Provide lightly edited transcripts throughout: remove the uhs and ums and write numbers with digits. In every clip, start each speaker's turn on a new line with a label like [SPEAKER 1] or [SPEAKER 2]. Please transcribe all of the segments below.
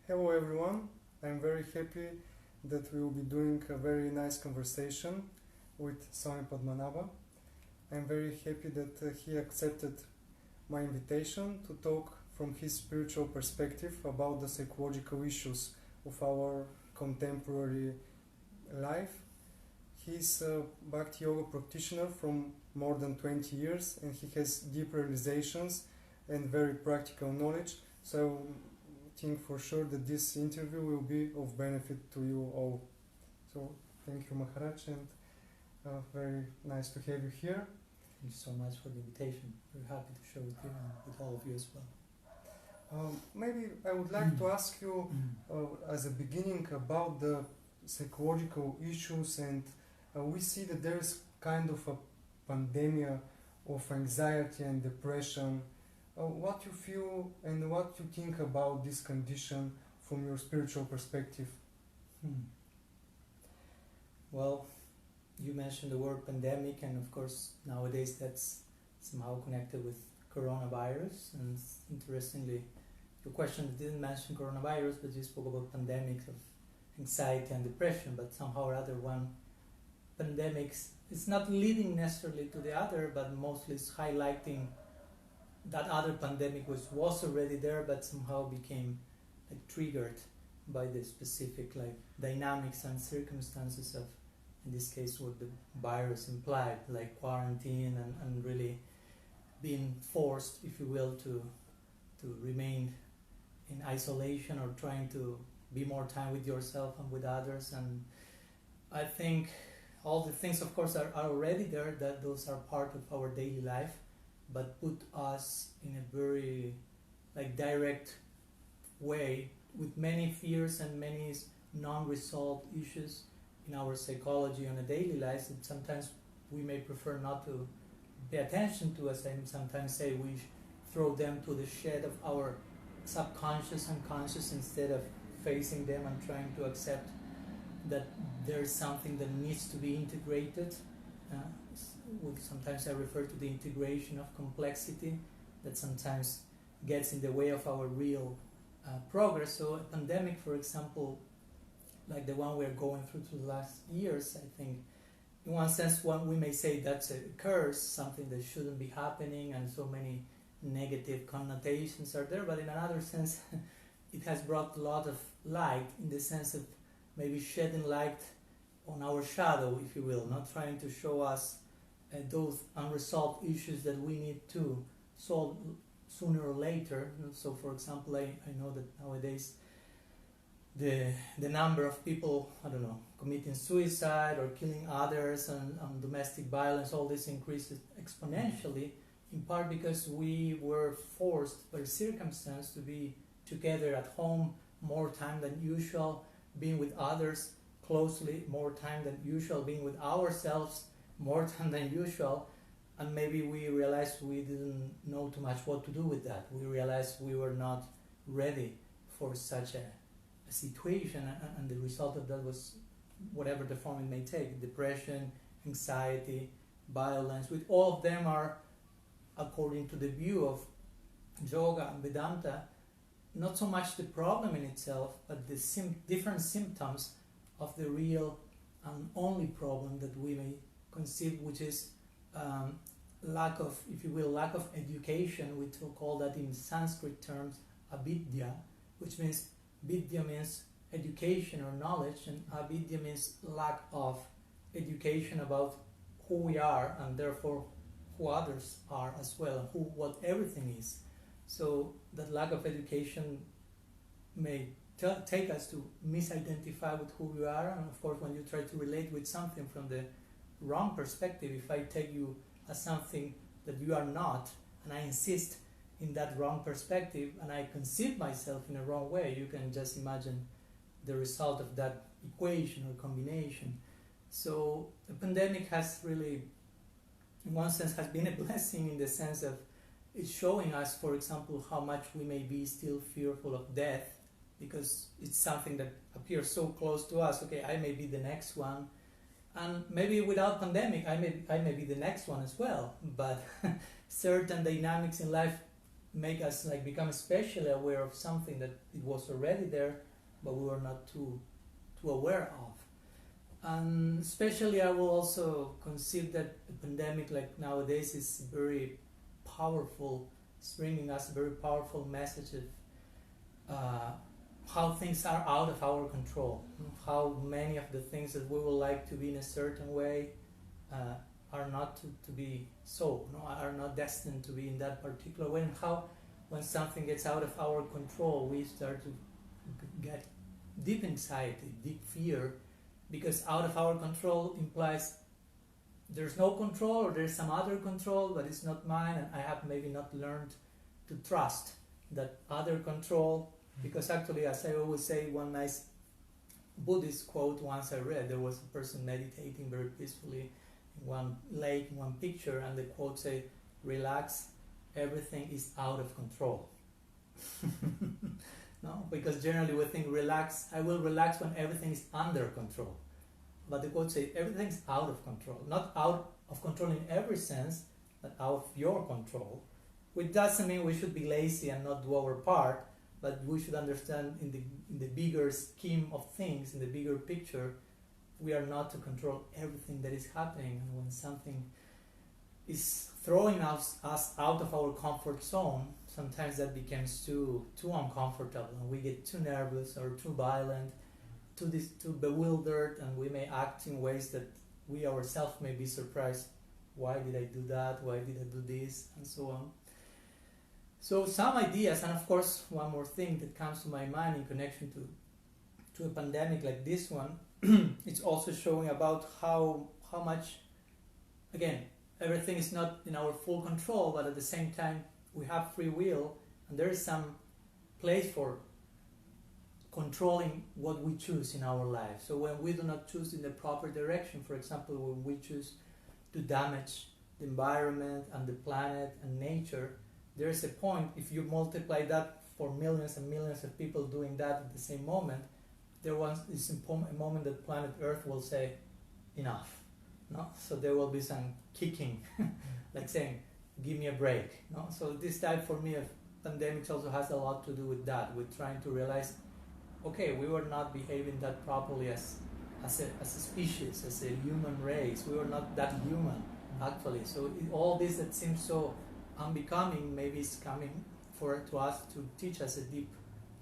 [SPEAKER 1] Hello everyone, I'm very happy that we will be doing a very nice conversation with Swami Padmanabha. I'm very happy that he accepted my invitation to talk from his spiritual perspective about the psychological issues of our contemporary life. He's a Bhakti Yoga practitioner from more than 20 years and he has deep realizations and very practical knowledge. So think for sure that this interview will be of benefit to you all. So thank you, Maharaj, and very nice to have you here.
[SPEAKER 2] Thank you so much for the invitation. Very happy to share with you and with all of you as well.
[SPEAKER 1] Maybe I would like to ask you as a beginning about the psychological issues, and we see that there is kind of a pandemic of anxiety and depression. What you feel and what you think about this condition from your spiritual perspective?
[SPEAKER 2] Well, you mentioned the word pandemic, and of course nowadays that's somehow connected with coronavirus. And interestingly, your question didn't mention coronavirus, but you spoke about pandemics of anxiety and depression. But somehow or other, one pandemics is not leading necessarily to the other, but mostly it's highlighting that other pandemic was already there, but somehow became like triggered by the specific like dynamics and circumstances of, in this case, what the virus implied, like quarantine and really being forced, if you will, to remain in isolation or trying to be more time with yourself and with others. And I think all the things, of course, are already there, that those are part of our daily life, but put us in a very like direct way with many fears and many non-resolved issues in our psychology on a daily life that sometimes we may prefer not to pay attention to. As I sometimes say, we throw them to the shed of our subconscious and conscious instead of facing them and trying to accept that there's something that needs to be integrated. Sometimes I refer to the integration of complexity that sometimes gets in the way of our real progress. So a pandemic, for example, like the one we're going through the last years, I think in one sense we may say that's a curse, something that shouldn't be happening, and so many negative connotations are there, but in another sense it has brought a lot of light, in the sense of maybe shedding light on our shadow, if you will, not trying to show us those unresolved issues that we need to solve sooner or later. So for example, I know that nowadays the number of people, committing suicide or killing others and domestic violence, all this increases exponentially, in part because we were forced by circumstance to be together at home more time than usual, being with others closely more time than usual, being with ourselves more time than usual, and maybe we realized we didn't know too much what to do with that. We realized we were not ready for such a situation, and the result of that was whatever the form it may take: depression, anxiety, violence. With all of them are, according to the view of yoga and Vedanta, not so much the problem in itself, but the different symptoms of the real and only problem that we may conceive, which is lack of, if you will, lack of education. We call that in Sanskrit terms avidya, which means vidya means education or knowledge, and avidya means lack of education about who we are and therefore who others are as well, and what everything is. So that lack of education may take us to misidentify with who we are, and of course when you try to relate with something from the wrong perspective, if I take you as something that you are not, and I insist in that wrong perspective, and I conceive myself in a wrong way, you can just imagine the result of that equation or combination. So the pandemic has really, in one sense, has been a blessing, in the sense of it's showing us, for example, how much we may be still fearful of death, because it's something that appears so close to us. Okay, I may be the next one, and maybe without pandemic I may be the next one as well, but certain dynamics in life make us like become especially aware of something that it was already there, but we were not too aware of. And especially, I will also consider that the pandemic, like nowadays, is very powerful. It's bringing us very powerful messages. How things are out of our control. How many of the things that we would like to be in a certain way are not to be so. No, are not destined to be in that particular way. And how, when something gets out of our control, we start to get deep anxiety, deep fear. Because out of our control implies there's no control, or there's some other control, but it's not mine, and I have maybe not learned to trust that other control. Because actually, as I always say, one nice Buddhist quote once I read, there was a person meditating very peacefully in one lake, in one picture, and the quote said, "Relax, everything is out of control." No, because generally we think relax. I will relax when everything is under control. But the quote says everything's out of control. Not out of control in every sense, but out of your control. Which doesn't mean we should be lazy and not do our part, but we should understand in the bigger scheme of things, in the bigger picture, we are not to control everything that is happening. And when something is throwing us out of our comfort zone, sometimes that becomes too uncomfortable, and we get too nervous or too violent, too bewildered, and we may act in ways that we ourselves may be surprised. Why did I do that? Why did I do this? And so on. So some ideas, and of course one more thing that comes to my mind in connection to a pandemic like this one, it's also showing about how much, again, everything is not in our full control, but at the same time we have free will, and there is some place for controlling what we choose in our life. So when we do not choose in the proper direction, for example, when we choose to damage the environment and the planet and nature, there is a point, if you multiply that for millions and millions of people doing that at the same moment, there is a moment that planet Earth will say, enough. No? So there will be some kicking, like saying, give me a break. No? So this type for me of pandemics also has a lot to do with that, with trying to realize, okay, we were not behaving that properly as a species, as a human race. We were not that human, actually. So all this that seems so unbecoming maybe is coming to us to teach us a deep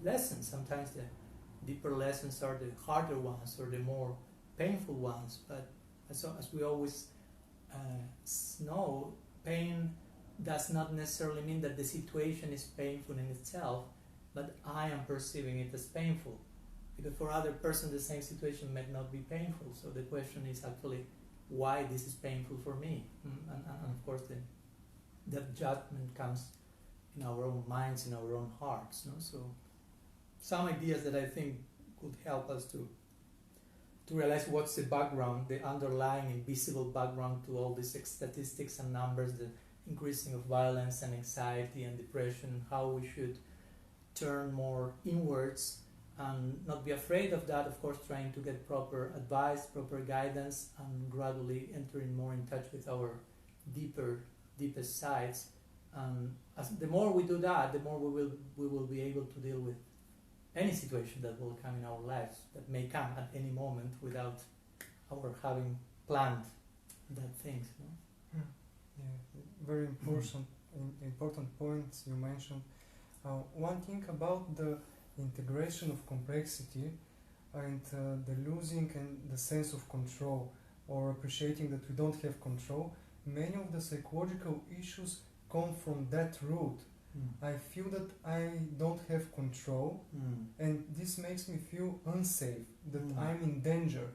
[SPEAKER 2] lesson. Sometimes the deeper lessons are the harder ones or the more painful ones, but as we always know, pain does not necessarily mean that the situation is painful in itself, but I am perceiving it as painful. Because for other person the same situation may not be painful. So the question is actually why this is painful for me. And of course that judgment comes in our own minds, in our own hearts. No? So some ideas that I think could help us to realize what's the background, the underlying invisible background to all these statistics and numbers, the increasing of violence and anxiety and depression, how we should turn more inwards and not be afraid of that, of course, trying to get proper advice, proper guidance, and gradually entering more in touch with our deepest sides. As the more we do that, the more we will be able to deal with any situation that will come in our lives, that may come at any moment without our having planned that things. No?
[SPEAKER 1] Yeah, very important points you mentioned. One thing about the integration of complexity and the losing and the sense of control, or appreciating that we don't have control, many of the psychological issues come from that root. I feel that I don't have control, and this makes me feel unsafe, that I'm in danger.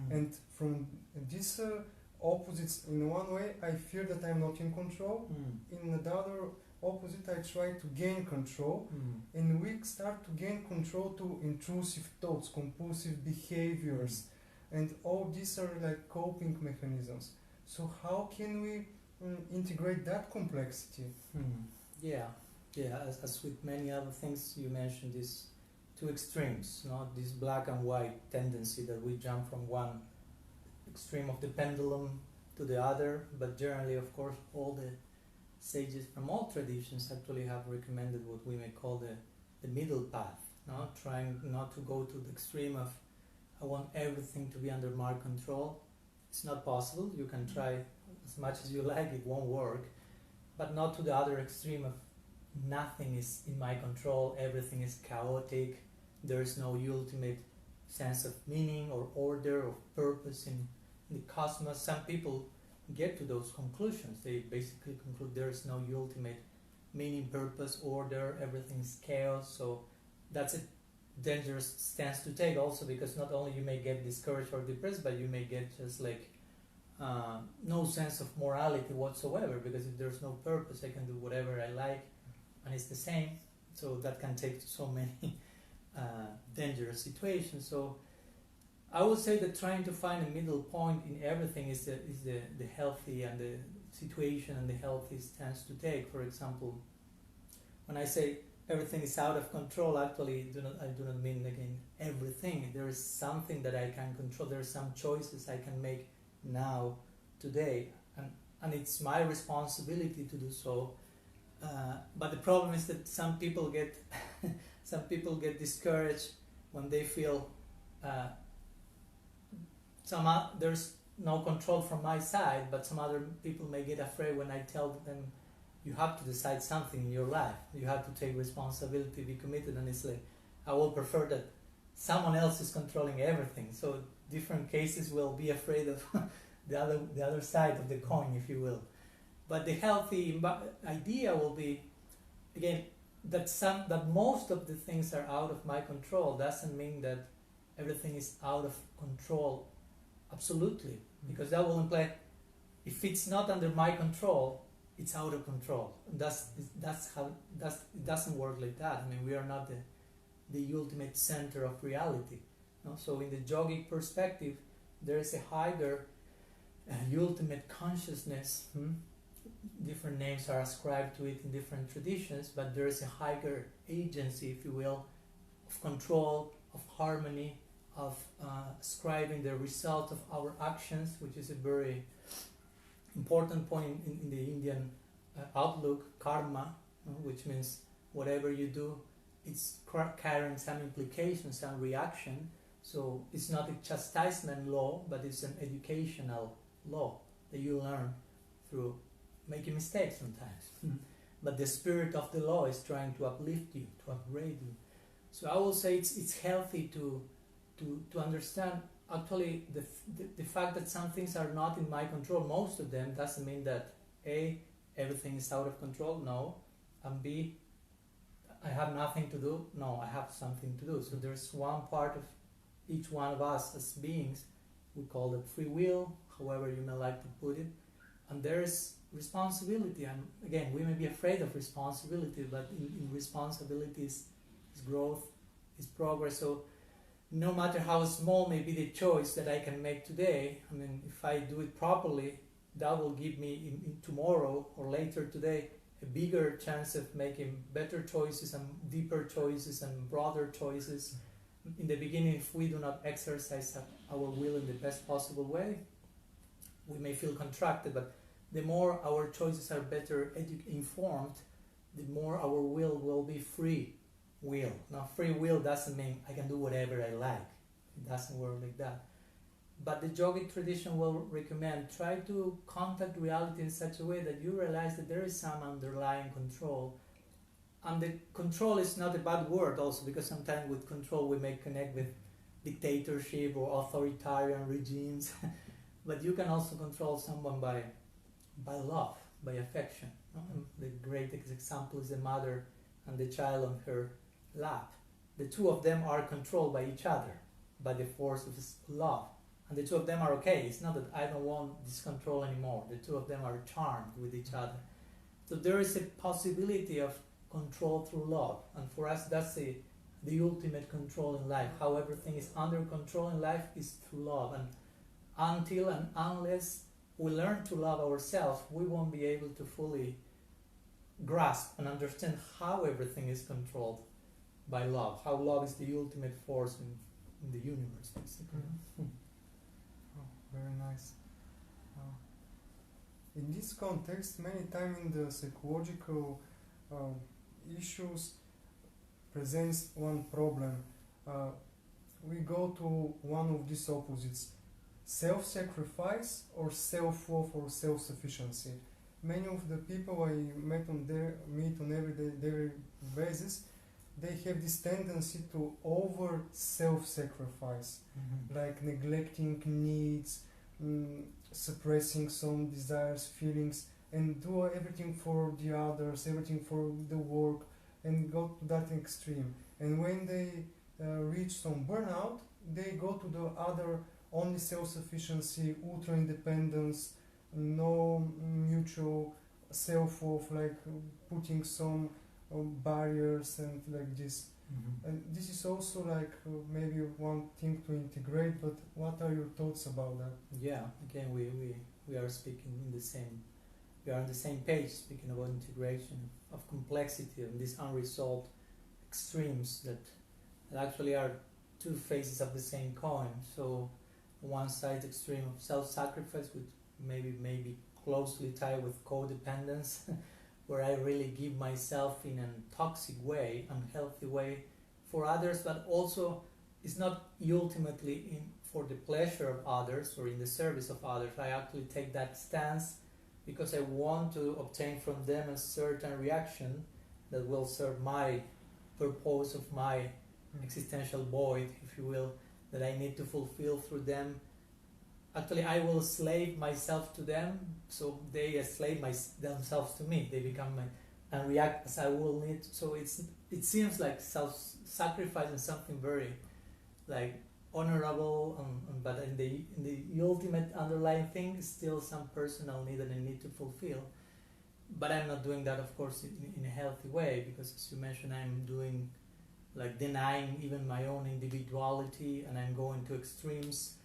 [SPEAKER 1] And from these opposites, in one way I fear that I'm not in control, in the other opposite I try to gain control, and we start to gain control to intrusive thoughts, compulsive behaviors, and all these are like coping mechanisms. So how can we integrate that complexity?
[SPEAKER 2] Yeah, as with many other things, you mentioned these two extremes, not this black and white tendency that we jump from one extreme of the pendulum to the other, but generally, of course, all the sages from all traditions actually have recommended what we may call the middle path, no? Trying not to go to the extreme of I want everything to be under my control. It's not possible. You can try as much as you like, it won't work. But not to the other extreme of nothing is in my control, everything is chaotic, there is no ultimate sense of meaning or order or purpose in the cosmos. Some people get to those conclusions. They basically conclude there is no ultimate meaning, purpose, order, everything is chaos. So that's a dangerous stance to take also, because not only you may get discouraged or depressed, but you may get just like no sense of morality whatsoever, because if there's no purpose, I can do whatever I like and it's the same. So that can take to so many dangerous situations. So I would say that trying to find a middle point in everything is the healthy and the situation and the healthy stance to take. For example, when I say everything is out of control, actually I do not mean again everything. There is something that I can control. There are some choices I can make now, today, and it's my responsibility to do so. But the problem is that some people get discouraged when they feel there's no control from my side, but some other people may get afraid when I tell them you have to decide something in your life, you have to take responsibility, be committed, and it's like I will prefer that someone else is controlling everything. So different cases will be afraid of the other side of the coin, if you will. But the healthy idea will be, again, that most of the things are out of my control. Doesn't mean that everything is out of control absolutely, because that will imply if it's not under my control, it's out of control. And it doesn't work like that. I mean, we are not the ultimate center of reality. No? So in the yogic perspective, there is a higher ultimate consciousness. Different names are ascribed to it in different traditions, but there is a higher agency, if you will, of control, of harmony, of ascribing the result of our actions, which is a very important point in the Indian outlook, karma, which means whatever you do, it's carrying some implications, some reaction. So it's not a chastisement law, but it's an educational law that you learn through making mistakes sometimes. But the spirit of the law is trying to uplift you, to upgrade you. So I will say it's healthy to understand actually the fact that some things are not in my control. Most of them doesn't mean that A, everything is out of control, no, and B, I have nothing to do, no, I have something to do. So there's one part of each one of us as beings, we call it free will, however you may like to put it, and there is responsibility. And again, we may be afraid of responsibility, but in responsibility is growth, is progress. So no matter how small may be the choice that I can make today, I mean, if I do it properly, that will give me in tomorrow or later today a bigger chance of making better choices and deeper choices and broader choices. In the beginning, if we do not exercise our will in the best possible way, we may feel contracted, but the more our choices are better informed, the more our will be free will. Now, free will doesn't mean I can do whatever I like. It doesn't work like that. But the yogic tradition will recommend try to contact reality in such a way that you realize that there is some underlying control. And the control is not a bad word also, because sometimes with control we may connect with dictatorship or authoritarian regimes. But you can also control someone by love, by affection. The great example is the mother and the child on her lap. The two of them are controlled by each other, by the force of love. And the two of them are okay. It's not that I don't want this control anymore. The two of them are charmed with each other. So there is a possibility of control through love. And for us, that's the ultimate control in life. How everything is under control in life is through love. And until and unless we learn to love ourselves, we won't be able to fully grasp and understand how everything is controlled by love. How love is the ultimate force in the universe, basically.
[SPEAKER 1] Oh, very nice. In this context, many times in the psychological issues presents one problem. We go to one of these opposites: self-sacrifice or self-love or self-sufficiency. Many of the people I meet on everyday daily basis, they have this tendency to over self-sacrifice, like neglecting needs, suppressing some desires, feelings, and do everything for the others, everything for the work, and go to that extreme. And when they reach some burnout, they go to the other, only self-sufficiency, ultra-independence, no mutual self-worth, like putting some barriers and like this. And this is also like maybe one thing to integrate, but what are your thoughts about that?
[SPEAKER 2] Yeah, again, we are speaking in the same, we are on the same page, speaking about integration of complexity and these unresolved extremes that actually are two faces of the same coin. So one side extreme of self-sacrifice, which maybe closely tied with codependence, where I really give myself in a toxic way, unhealthy way for others, but also it's not ultimately in for the pleasure of others or in the service of others. I actually take that stance because I want to obtain from them a certain reaction that will serve my purpose of my existential void, if you will, that I need to fulfill through them. Actually, I will slave myself to them, so they slave themselves to me. They become my, and react as I will need. So it seems like self-sacrifice is something very like honorable, but in the ultimate underlying thing is still some personal need that I need to fulfill. But I'm not doing that, of course, in a healthy way, because as you mentioned, I'm doing like denying even my own individuality, and I'm going to extremes.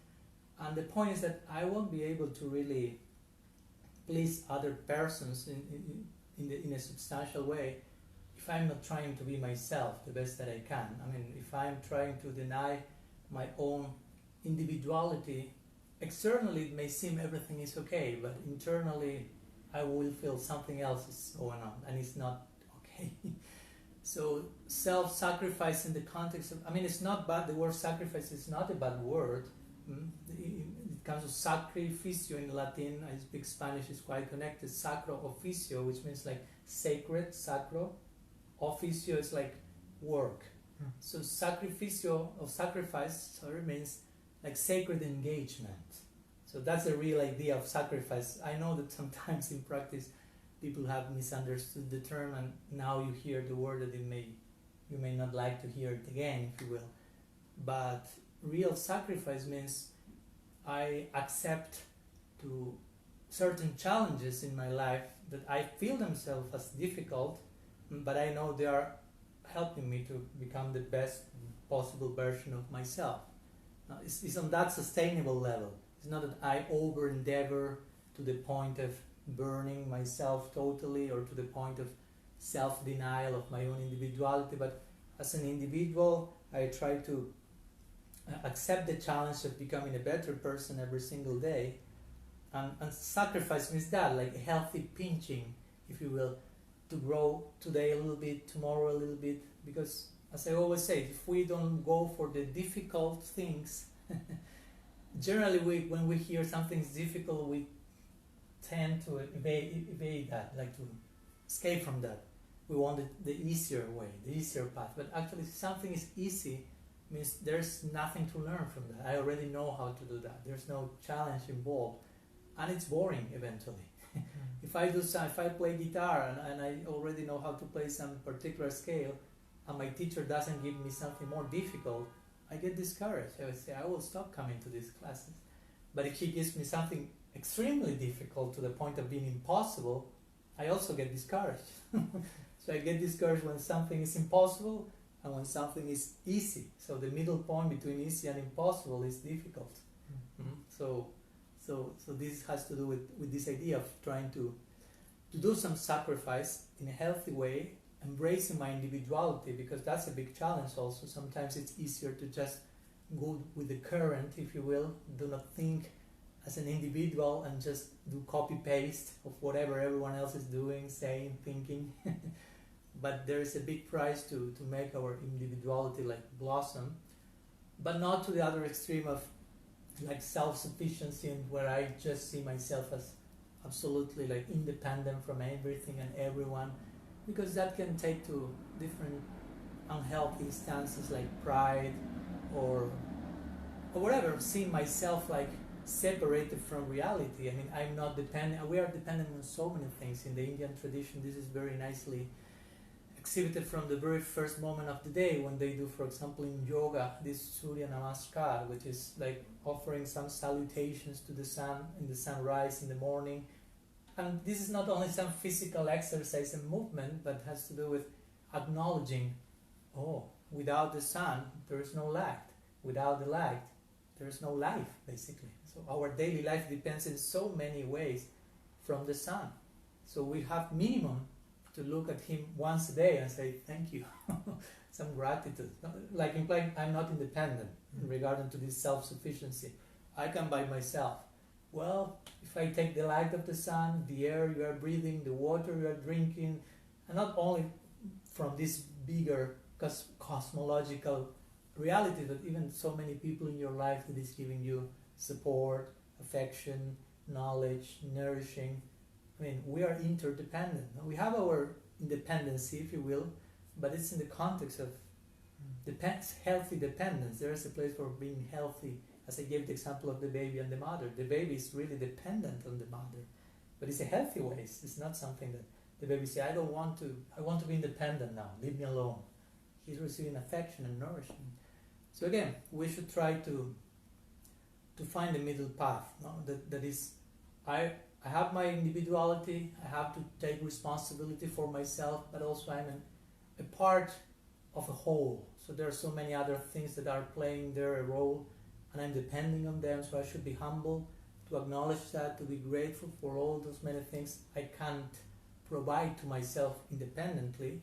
[SPEAKER 2] And the point is that I won't be able to really please other persons in a substantial way if I'm not trying to be myself the best that I can. I mean, if I'm trying to deny my own individuality, externally it may seem everything is okay, but internally I will feel something else is going on, and it's not okay. So self-sacrifice in the context of, I mean, it's not bad. The word sacrifice is not a bad word. It comes to sacrificio in Latin. I speak Spanish, is quite connected. Sacro officio, which means like sacred, sacro. Officio is like work. So sacrificio, or sacrifice, means like sacred engagement. So that's the real idea of sacrifice. I know that sometimes in practice people have misunderstood the term, and now you hear the word that you may not like to hear it again, if you will. But real sacrifice means I accept to certain challenges in my life that I feel themselves as difficult, but I know they are helping me to become the best possible version of myself. It's on that sustainable level. It's not that I over endeavor to the point of burning myself totally, or to the point of self-denial of my own individuality, but as an individual I try to accept the challenge of becoming a better person every single day, and sacrifice means that, like a healthy pinching, if you will, to grow today a little bit, tomorrow a little bit, because as I always say, if we don't go for the difficult things, generally when we hear something's difficult, we tend to evade that, like to escape from that. We want the easier way, the easier path, but actually if something is easy, means there's nothing to learn from that. I already know how to do that. There's no challenge involved, and it's boring eventually. If I play guitar and I already know how to play some particular scale, and my teacher doesn't give me something more difficult, I get discouraged. I would say I will stop coming to these classes. But if he gives me something extremely difficult to the point of being impossible, I also get discouraged. So I get discouraged when something is impossible and when something is easy. So the middle point between easy and impossible is difficult. So this has to do with this idea of trying to do some sacrifice in a healthy way, embracing my individuality, because that's a big challenge also. Sometimes it's easier to just go with the current, if you will, do not think as an individual and just do copy paste of whatever everyone else is doing, saying, thinking. But there is a big price to make our individuality like blossom, but not to the other extreme of like self-sufficiency, and where I just see myself as absolutely like independent from everything and everyone, because that can take to different unhealthy stances like pride or whatever, seeing myself like separated from reality. I mean, I'm not dependent, we are dependent on so many things. In the Indian tradition, this is very nicely exhibited from the very first moment of the day, when they do, for example, in yoga, this Surya Namaskar, which is like offering some salutations to the sun in the sunrise in the morning. And this is not only some physical exercise and movement, but has to do with acknowledging, oh, without the sun, there is no light. Without the light, there is no life, basically. So our daily life depends in so many ways from the sun. So we have minimum to look at him once a day and say thank you, some gratitude, like implying I'm not independent in regard to this self-sufficiency. I can by myself. Well, if I take the light of the sun, the air you are breathing, the water you are drinking, and not only from this bigger cosmological reality, but even so many people in your life that is giving you support, affection, knowledge, nourishing. I mean, we are interdependent. We have our independency, if you will, but it's in the context of healthy dependence. There is a place for being healthy. As I gave the example of the baby and the mother, the baby is really dependent on the mother, but it's a healthy way. It's not something that the baby says, I want to be independent now, leave me alone. He's receiving affection and nourishment. So again, we should try to find the middle path. No? That is, I have my individuality, I have to take responsibility for myself, but also I'm a part of a whole. So there are so many other things that are playing their role, and I'm depending on them, so I should be humble to acknowledge that, to be grateful for all those many things I can't provide to myself independently.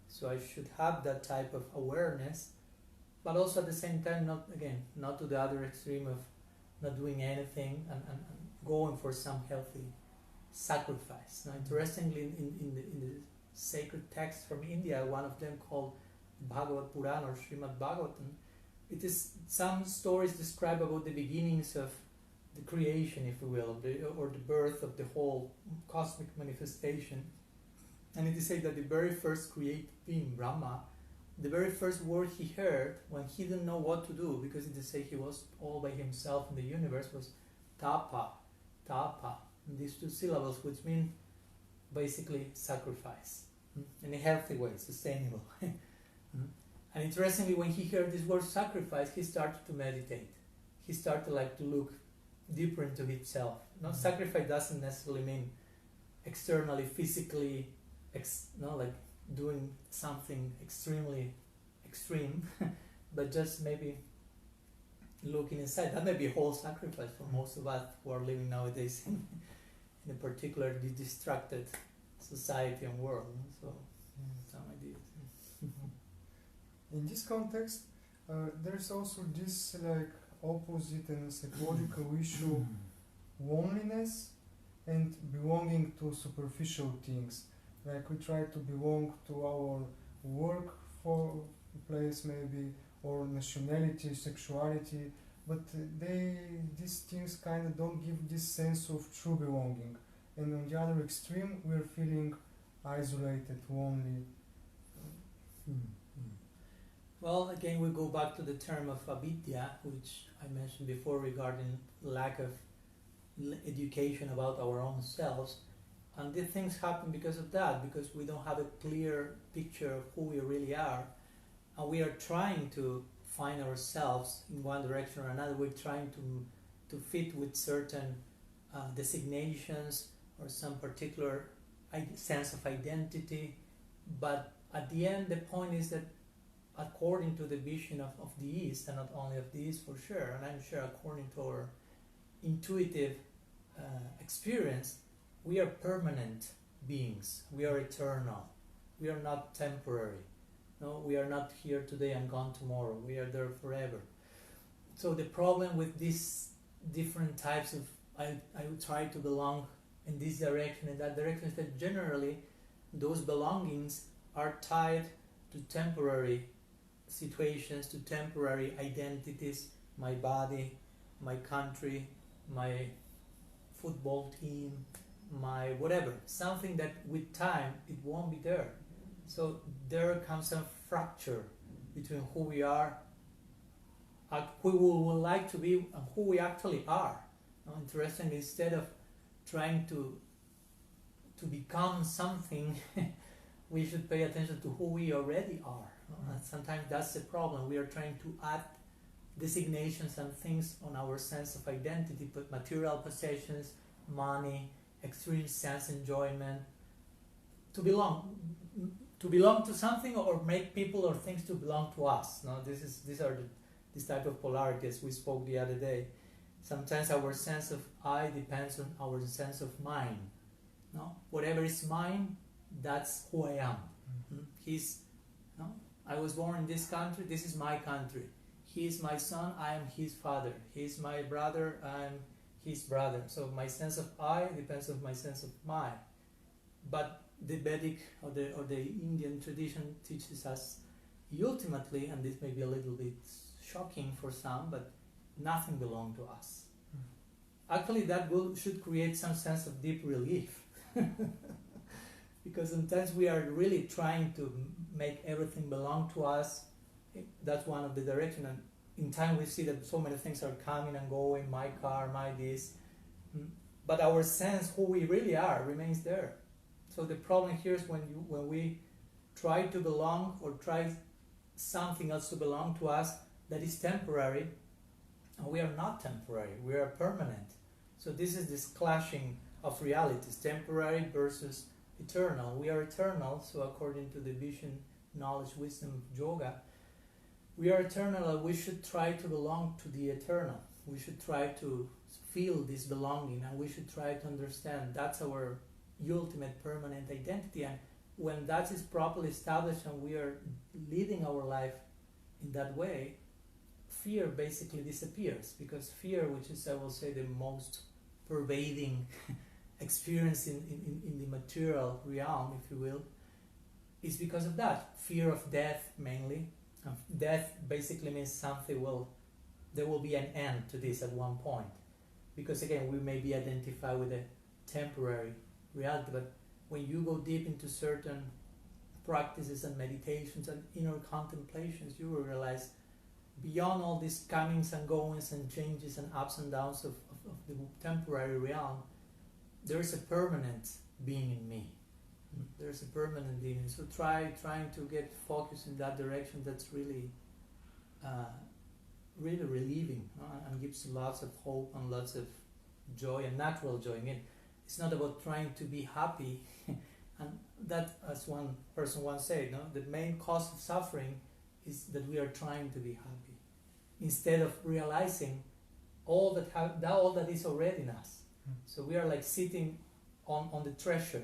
[SPEAKER 2] So I should have that type of awareness, but also at the same time, not to the other extreme of not doing anything and going for some healthy sacrifice. Now, interestingly, in the sacred text from India, one of them called Bhagavad Purana or Srimad Bhagavatam, it is some stories describe about the beginnings of the creation, if you will, or the birth of the whole cosmic manifestation. And it is said that the very first created being, Brahma, the very first word he heard when he didn't know what to do, because it is said he was all by himself in the universe, was tapa, and these two syllables, which mean basically sacrifice, in a healthy way, sustainable. And interestingly, when he heard this word sacrifice, he started to meditate. He started to look deeper into himself. Not sacrifice doesn't necessarily mean externally, physically, like doing something extremely extreme, but just maybe looking inside. That may be a whole sacrifice for most of us who are living nowadays in a particularly distracted society and world. So, some ideas.
[SPEAKER 1] In this context, there's also this opposite and psychological issue, loneliness and belonging to superficial things. Like we try to belong to our work for place maybe, or nationality, sexuality, but these things kind of don't give this sense of true belonging. And on the other extreme, we're feeling isolated, lonely.
[SPEAKER 2] Well, again, we go back to the term of avidya, which I mentioned before regarding lack of education about our own selves. And these things happen because of that, because we don't have a clear picture of who we really are. And we are trying to find ourselves in one direction or another. We're trying to fit with certain designations or some particular sense of identity. But at the end, the point is that according to the vision of the East, and not only of the East for sure, and I'm sure according to our intuitive experience, we are permanent beings. We are eternal. We are not temporary. No, we are not here today and gone tomorrow. We are there forever. So the problem with these different types of I would try to belong in this direction, in that direction, is that generally those belongings are tied to temporary situations, to temporary identities, my body, my country, my football team, my whatever, something that with time it won't be there. So there comes a fracture between who we are, who we would like to be, and who we actually are. Interestingly, instead of trying to become something, we should pay attention to who we already are. And sometimes that's the problem. We are trying to add designations and things on our sense of identity, but material possessions, money, extreme sense enjoyment, to belong to something, or make people or things to belong to us. No, this type of polarities we spoke the other day. Sometimes our sense of I depends on our sense of mine. No, whatever is mine, that's who I am. I was born in this country. This is my country. He is my son. I am his father. He is my brother. I am his brother. So my sense of I depends on my sense of my. But the Vedic or the Indian tradition teaches us ultimately, and this may be a little bit shocking for some, but nothing belongs to us. Actually, that should create some sense of deep relief. Because sometimes we are really trying to make everything belong to us. That's one of the directions. And in time we see that so many things are coming and going, my car, my this. But our sense, who we really are, remains there. So the problem here is when we try to belong, or try something else to belong to us that is temporary, and we are not temporary, we are permanent. So this is this clashing of realities, temporary versus eternal. We are eternal, so according to the vision, knowledge, wisdom of yoga, we are eternal, and we should try to belong to the eternal. We should try to feel this belonging, and we should try to understand that's our ultimate permanent identity. And when that is properly established and we are leading our life in that way, fear basically disappears, because fear, which is, I will say, the most pervading experience in the material realm, if you will, is because of that. Fear of death mainly. Death basically means there will be an end to this at one point. Because again, we may be identified with a temporary reality, but when you go deep into certain practices and meditations and inner contemplations, you will realize beyond all these comings and goings and changes and ups and downs of the temporary realm, there is a permanent being in me. There's a permanent being. So trying to get focused in that direction, that's really really relieving, and gives lots of hope and lots of joy and natural joy. I mean, it's not about trying to be happy, and that, as one person once said, the main cause of suffering is that we are trying to be happy instead of realizing all that is already in us. So we are like sitting on the treasure.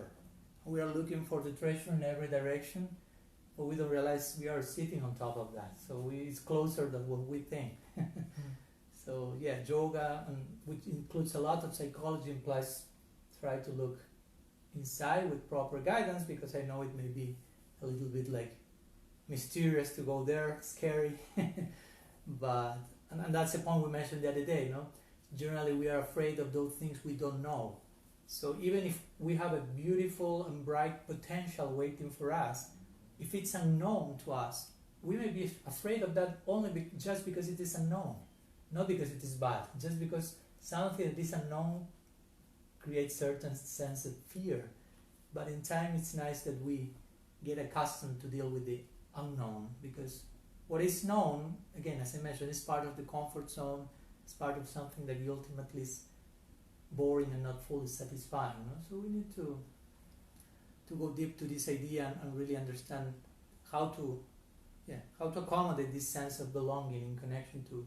[SPEAKER 2] We are looking for the treasure in every direction, but we don't realize we are sitting on top of that. So it's closer than what we think. So yeah, yoga, which includes a lot of psychology, implies try to look inside with proper guidance, because I know it may be a little bit like mysterious to go there, scary. But and that's the point we mentioned the other day. Generally we are afraid of those things we don't know. So even if we have a beautiful and bright potential waiting for us, if it's unknown to us, we may be afraid of that only just because it is unknown, not because it is bad, just because something that is unknown creates certain sense of fear. But in time, it's nice that we get accustomed to deal with the unknown, because what is known, again, as I mentioned, is part of the comfort zone. It's part of something that ultimately is boring and not fully satisfying. So we need to go deep to this idea and really understand how to accommodate this sense of belonging in connection to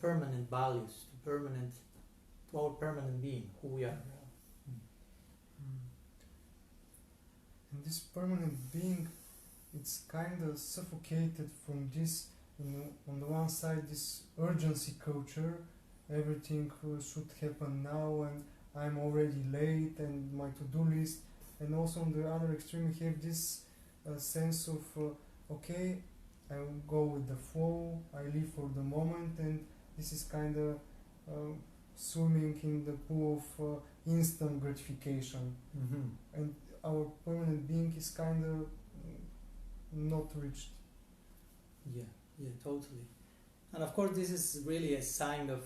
[SPEAKER 2] permanent values, to our permanent being, who we are.
[SPEAKER 1] And this permanent being, it's kind of suffocated from this, on the one side, this urgency culture, everything should happen now, and I'm already late, and my to-do list. And also on the other extreme, you have this sense of okay, I will go with the flow, I live for the moment, and this is kind of swimming in the pool of instant gratification. And our permanent being is kind of not reached.
[SPEAKER 2] Yeah, totally. And of course, this is really a sign of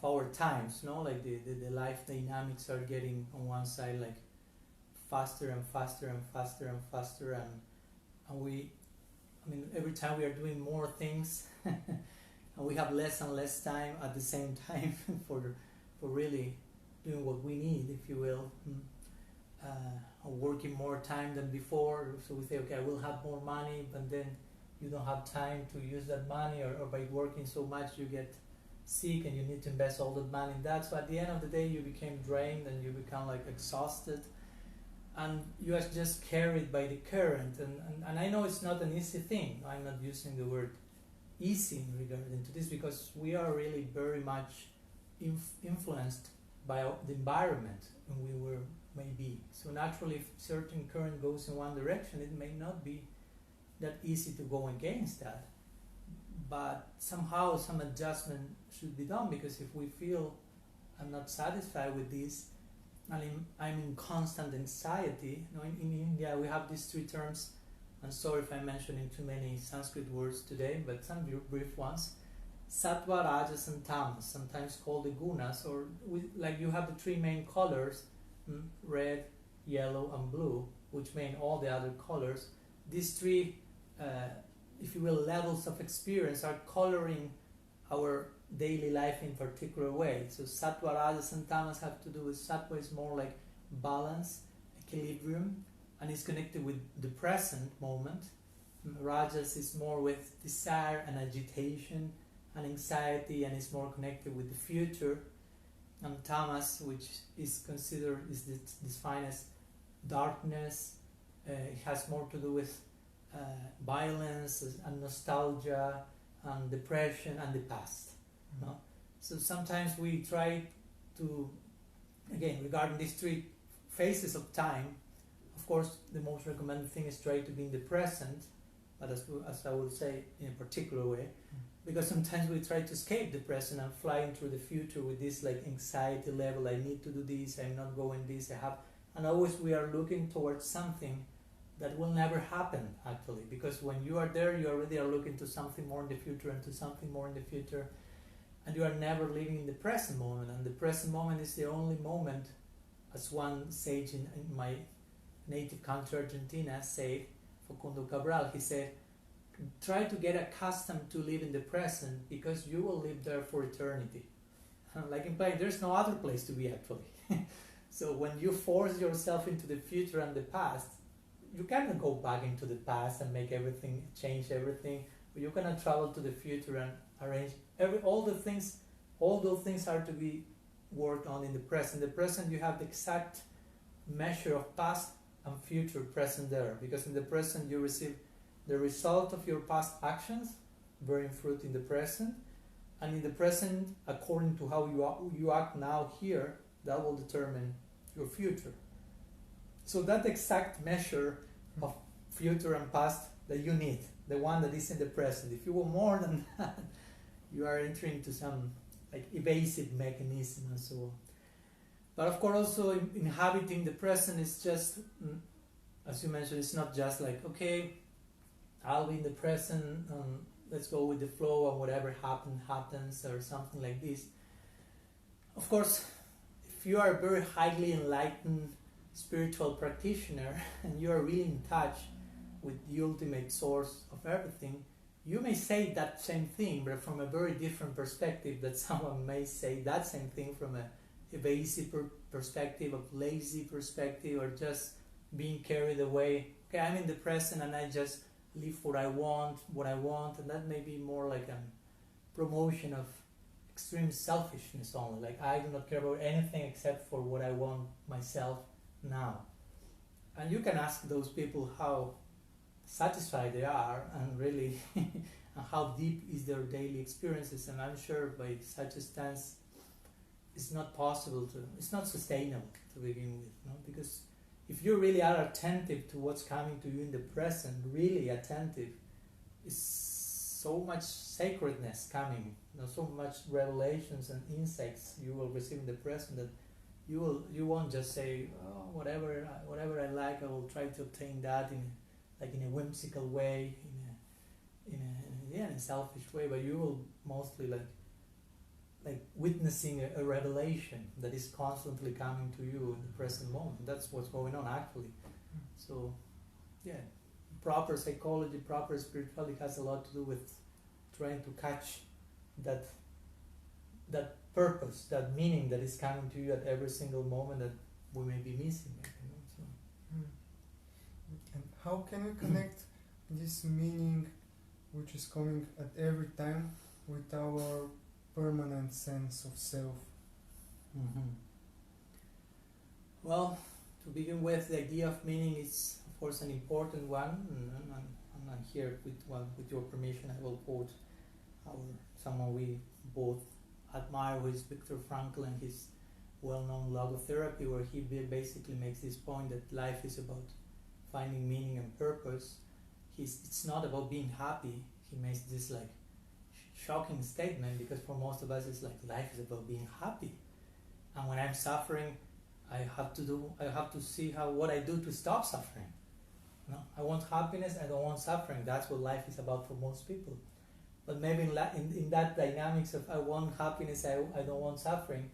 [SPEAKER 2] our times, no? Like the life dynamics are getting on one side like faster and faster and faster and faster, and we, I mean, every time we are doing more things, and we have less and less time at the same time for really doing what we need, if you will. Working more time than before, so we say, okay, I will have more money, but then you don't have time to use that money, or by working so much you get sick and you need to invest all that money in that. So at the end of the day you became drained and you become like exhausted, and you are just carried by the current. And I know it's not an easy thing. I'm not using the word easy in regarding to this, because we are really very much influenced by the environment when we were maybe. So naturally, if certain current goes in one direction, it may not be that easy to go against that. But somehow some adjustment should be done, because if we feel I'm not satisfied with this, and I'm in constant anxiety. You know, in India we have these three terms. I'm sorry if I'm mentioning too many Sanskrit words today, but some brief ones. Sattva, Rajas, and Tamas, sometimes called the gunas, or like you have the three main colors, red, yellow, and blue, which mean all the other colors. These three, if you will, levels of experience are coloring our daily life in particular way. So Sattva, Rajas, and Tamas have to do with Sattva is more like balance, equilibrium, and is connected with the present moment. Rajas is more with desire and agitation and anxiety, and is more connected with the future. And Tamas, which is considered, is defined as darkness, it has more to do with violence and nostalgia and depression and the past. No? So sometimes we try to, again, regarding these three phases of time, of course the most recommended thing is try to be in the present, but as I would say, in a particular way, because sometimes we try to escape the present and fly into the future with this like anxiety level. I need to do this, I'm not going this, I have, and always we are looking towards something that will never happen actually, because when you are there, you already are looking to something more in the future and to something more in the future, and you are never living in the present moment. And the present moment is the only moment, as one sage in my native country Argentina said, Facundo Cabral, he said, try to get accustomed to live in the present, because you will live there for eternity. Like implying there's no other place to be actually. So when you force yourself into the future and the past, you cannot go back into the past and make everything, change everything, but you cannot travel to the future and arrange all those things are to be worked on in the present. In the present you have the exact measure of past and future present there, because in the present you receive the result of your past actions bearing fruit in the present, and in the present, according to how you act now here, that will determine your future. So that exact measure of future and past that you need, the one that is in the present, if you want more than that, you are entering into some like evasive mechanism and so on. But of course also inhabiting the present is just, as you mentioned, it's not just like, okay, I'll be in the present, let's go with the flow and whatever happens or something like this. Of course, if you are a very highly enlightened spiritual practitioner and you are really in touch with the ultimate source of everything, you may say that same thing, but from a very different perspective that someone may say that same thing from a evasive perspective, of lazy perspective, or just being carried away. Okay, I'm in the present and I just live what I want, and that may be more like a promotion of extreme selfishness only. Like, I do not care about anything except for what I want myself now. And you can ask those people how satisfied they are, and really and how deep is their daily experiences. And I'm sure by such a stance, it's not possible to, it's not sustainable to begin with, no? Because if you really are attentive to what's coming to you in the present, really attentive, is so much sacredness coming, so much revelations and insights you will receive in the present that you won't just say, oh, whatever I like, I will try to obtain that in a whimsical way, in a selfish way, but you will mostly like witnessing a revelation that is constantly coming to you in the present moment. That's what's going on actually. So, yeah, proper psychology, proper spirituality has a lot to do with trying to catch that purpose, that meaning that is coming to you at every single moment that we may be missing. So.
[SPEAKER 1] And how can we connect this meaning, which is coming at every time, with our permanent sense of self?
[SPEAKER 2] Mm-hmm. Well, to begin with, the idea of meaning is, of course, an important one, and I'm here with your permission, I will quote someone we both admire, who is Viktor Frankl, and his well-known logotherapy, where he basically makes this point that life is about finding meaning and purpose. It's not about being happy. He makes this like shocking statement, because for most of us it's like life is about being happy, and when I'm suffering, I have to see what I do to stop suffering. No, I want happiness, I don't want suffering. That's what life is about for most people. But maybe in that dynamics of I want happiness, I don't want suffering,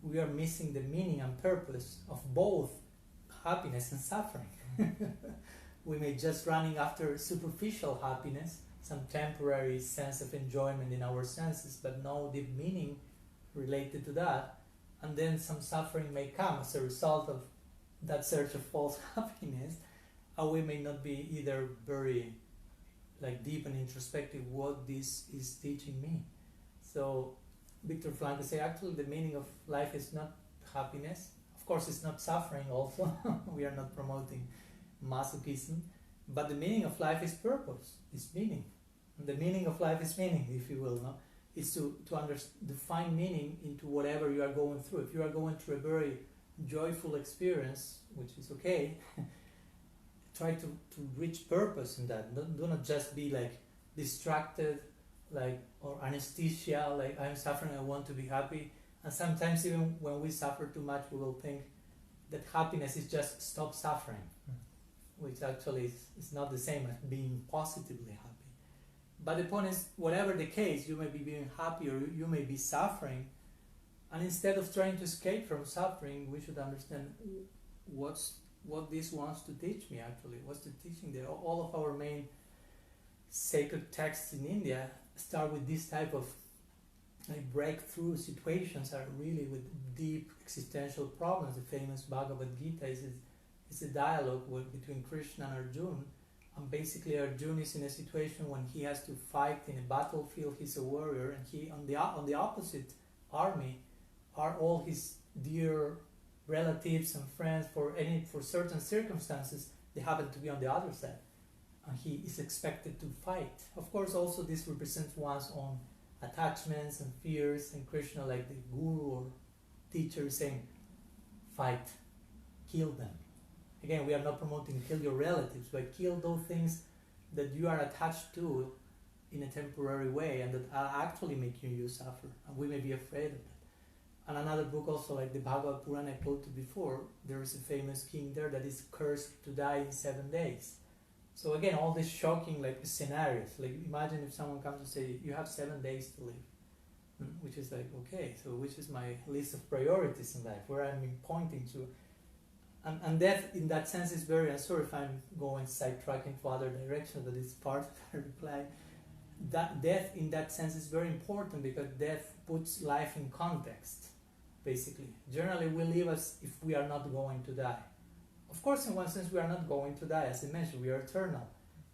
[SPEAKER 2] we are missing the meaning and purpose of both happiness and suffering. We may just running after superficial happiness, some temporary sense of enjoyment in our senses, but no deep meaning related to that. And then some suffering may come as a result of that search of false happiness, and we may not be either very deep and introspective what this is teaching me. So Viktor Frankl say actually the meaning of life is not happiness. Of course it's not suffering also. We are not promoting masochism, but the meaning of life is purpose, is meaning. And the meaning of life is meaning, if you will, no? Is to find meaning into whatever you are going through. If you are going through a very joyful experience, which is okay, try to reach purpose in that. Do not just be distracted, or anesthesia, I'm suffering, I want to be happy. And sometimes even when we suffer too much, we will think that happiness is just stop suffering, which actually is not the same as being positively happy. But the point is, whatever the case, you may be being happy or you may be suffering, and instead of trying to escape from suffering, we should understand what this wants to teach me actually. What's the teaching there? All of our main sacred texts in India start with this type of breakthrough situations, are really with deep existential problems. The famous Bhagavad Gita is a dialogue between Krishna and Arjuna. And basically Arjuna is in a situation when he has to fight in a battlefield. He's a warrior, and he on the opposite army are all his dear relatives and friends. For certain circumstances, they happen to be on the other side, and he is expected to fight. Of course, also this represents one's own attachments and fears, and Krishna, like the guru or teacher, is saying, fight, kill them. Again, we are not promoting kill your relatives, but kill those things that you are attached to in a temporary way and that are actually making you suffer, and we may be afraid of that. And another book also, like the Bhagavad Purana I quoted before, there is a famous king there that is cursed to die in 7 days. So again, all these shocking scenarios. Imagine if someone comes and say, you have 7 days to live, which is okay, so which is my list of priorities in life, where I'm pointing to. And death, in that sense, is very, I'm sorry if I'm going sidetracking to other directions, but it's part of the reply. That death, in that sense, is very important, because death puts life in context, basically. Generally, we live as if we are not going to die. Of course, in one sense, we are not going to die. As I mentioned, we are eternal.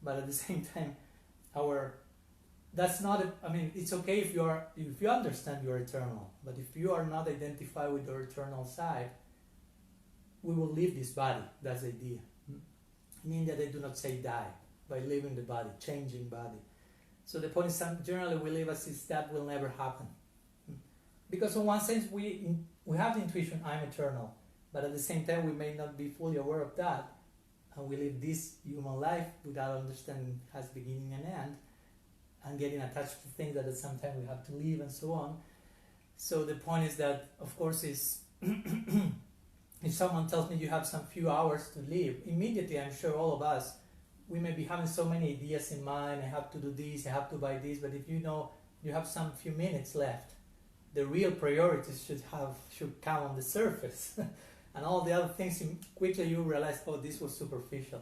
[SPEAKER 2] But at the same time, it's okay if you understand you're eternal. But if you are not identified with your eternal side, we will leave this body. That's the idea. In India, they do not say die, by leaving the body, changing body. So the point is, generally we live as if that will never happen. Because in one sense we have the intuition, I'm eternal, but at the same time we may not be fully aware of that, and we live this human life without understanding it has beginning and end, and getting attached to things that at some time we have to leave and so on. So the point is that, of course, is if someone tells me you have some few hours to live, immediately I'm sure all of us, we may be having so many ideas in mind, I have to do this, I have to buy this, but if you know you have some few minutes left, the real priorities should come on the surface. And all the other things, quickly you realize, oh, this was superficial.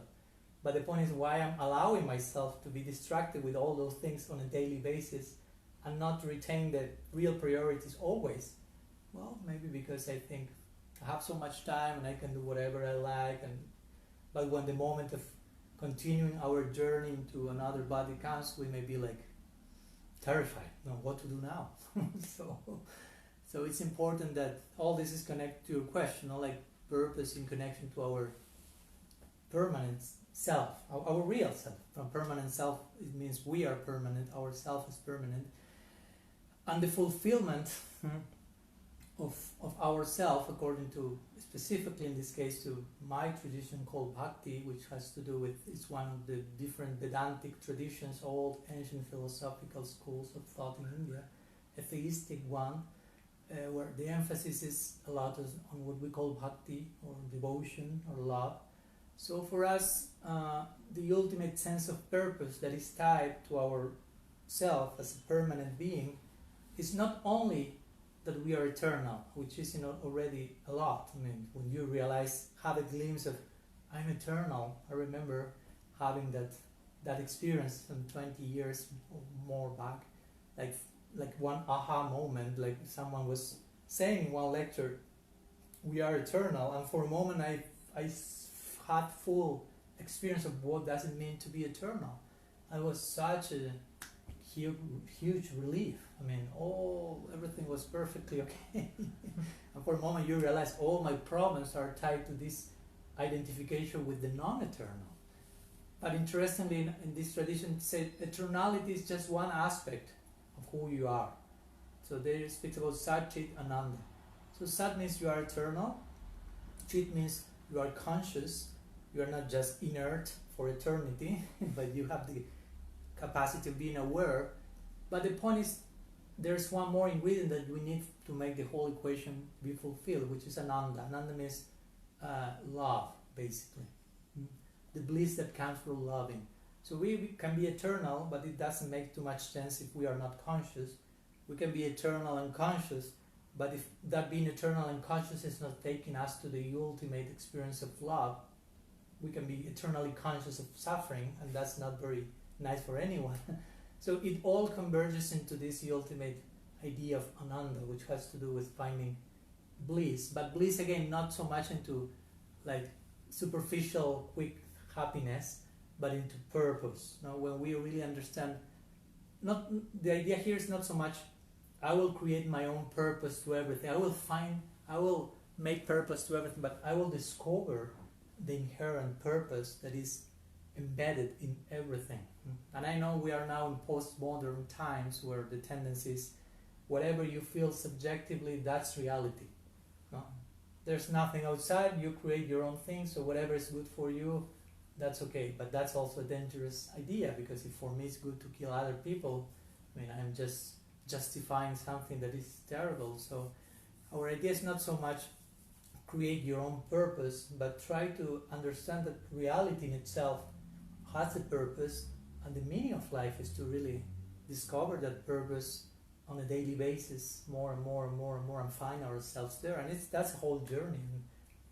[SPEAKER 2] But the point is why I'm allowing myself to be distracted with all those things on a daily basis and not retain the real priorities always. Well, maybe because I think I have so much time and I can do whatever I like, but when the moment of continuing our journey into another body comes, we may be like terrified, what to do now. So it's important that all this is connected to your question, like purpose in connection to our permanent self, our real self. From permanent self, it means we are permanent, our self is permanent, and the fulfillment of our self, according to, specifically in this case, to my tradition called Bhakti, which has to do with, it's one of the different Vedantic traditions, old ancient philosophical schools of thought in India, a theistic one, where the emphasis is a lot on what we call Bhakti, or devotion, or love. So for us, the ultimate sense of purpose that is tied to our self as a permanent being is not only that we are eternal, which is already a lot. I mean, when you realize, have a glimpse of, I'm eternal. I remember having that experience some 20 years or more back, like one aha moment, like someone was saying in one lecture, we are eternal, and for a moment I had full experience of what does it mean to be eternal. It was such a huge relief. I mean, everything was perfectly okay. And for a moment you realize all my problems are tied to this identification with the non-eternal. But interestingly, in this tradition, it said eternality is just one aspect of who you are. So there speaks about Sat, Chit, Ananda. So Sat means you are eternal. Chit means you are conscious. You are not just inert for eternity, but you have the capacity of being aware. But the point is, there's one more ingredient that we need to make the whole equation be fulfilled, which is Ananda. Ananda means love, basically. The bliss that comes from loving. So we can be eternal, but it doesn't make too much sense if we are not conscious. We can be eternal and conscious, but if that being eternal and conscious is not taking us to the ultimate experience of love, we can be eternally conscious of suffering, and that's not very nice for anyone. So it all converges into this ultimate idea of Ananda, which has to do with finding bliss. But bliss, again, not so much into like superficial, quick happiness, but into purpose. Now, when we really understand, the idea here is not so much I will create my own purpose to everything. I will make purpose to everything, but I will discover the inherent purpose that is embedded in everything. And I know we are now in postmodern times where the tendency is whatever you feel subjectively, that's reality. No? There's nothing outside, you create your own thing, so whatever is good for you, that's okay. But that's also a dangerous idea, because if for me it's good to kill other people, I mean, I'm just justifying something that is terrible. So our idea is not so much create your own purpose, but try to understand that reality in itself has a purpose, and the meaning of life is to really discover that purpose on a daily basis, more and more and more and more, and find ourselves there. And that's a whole journey. And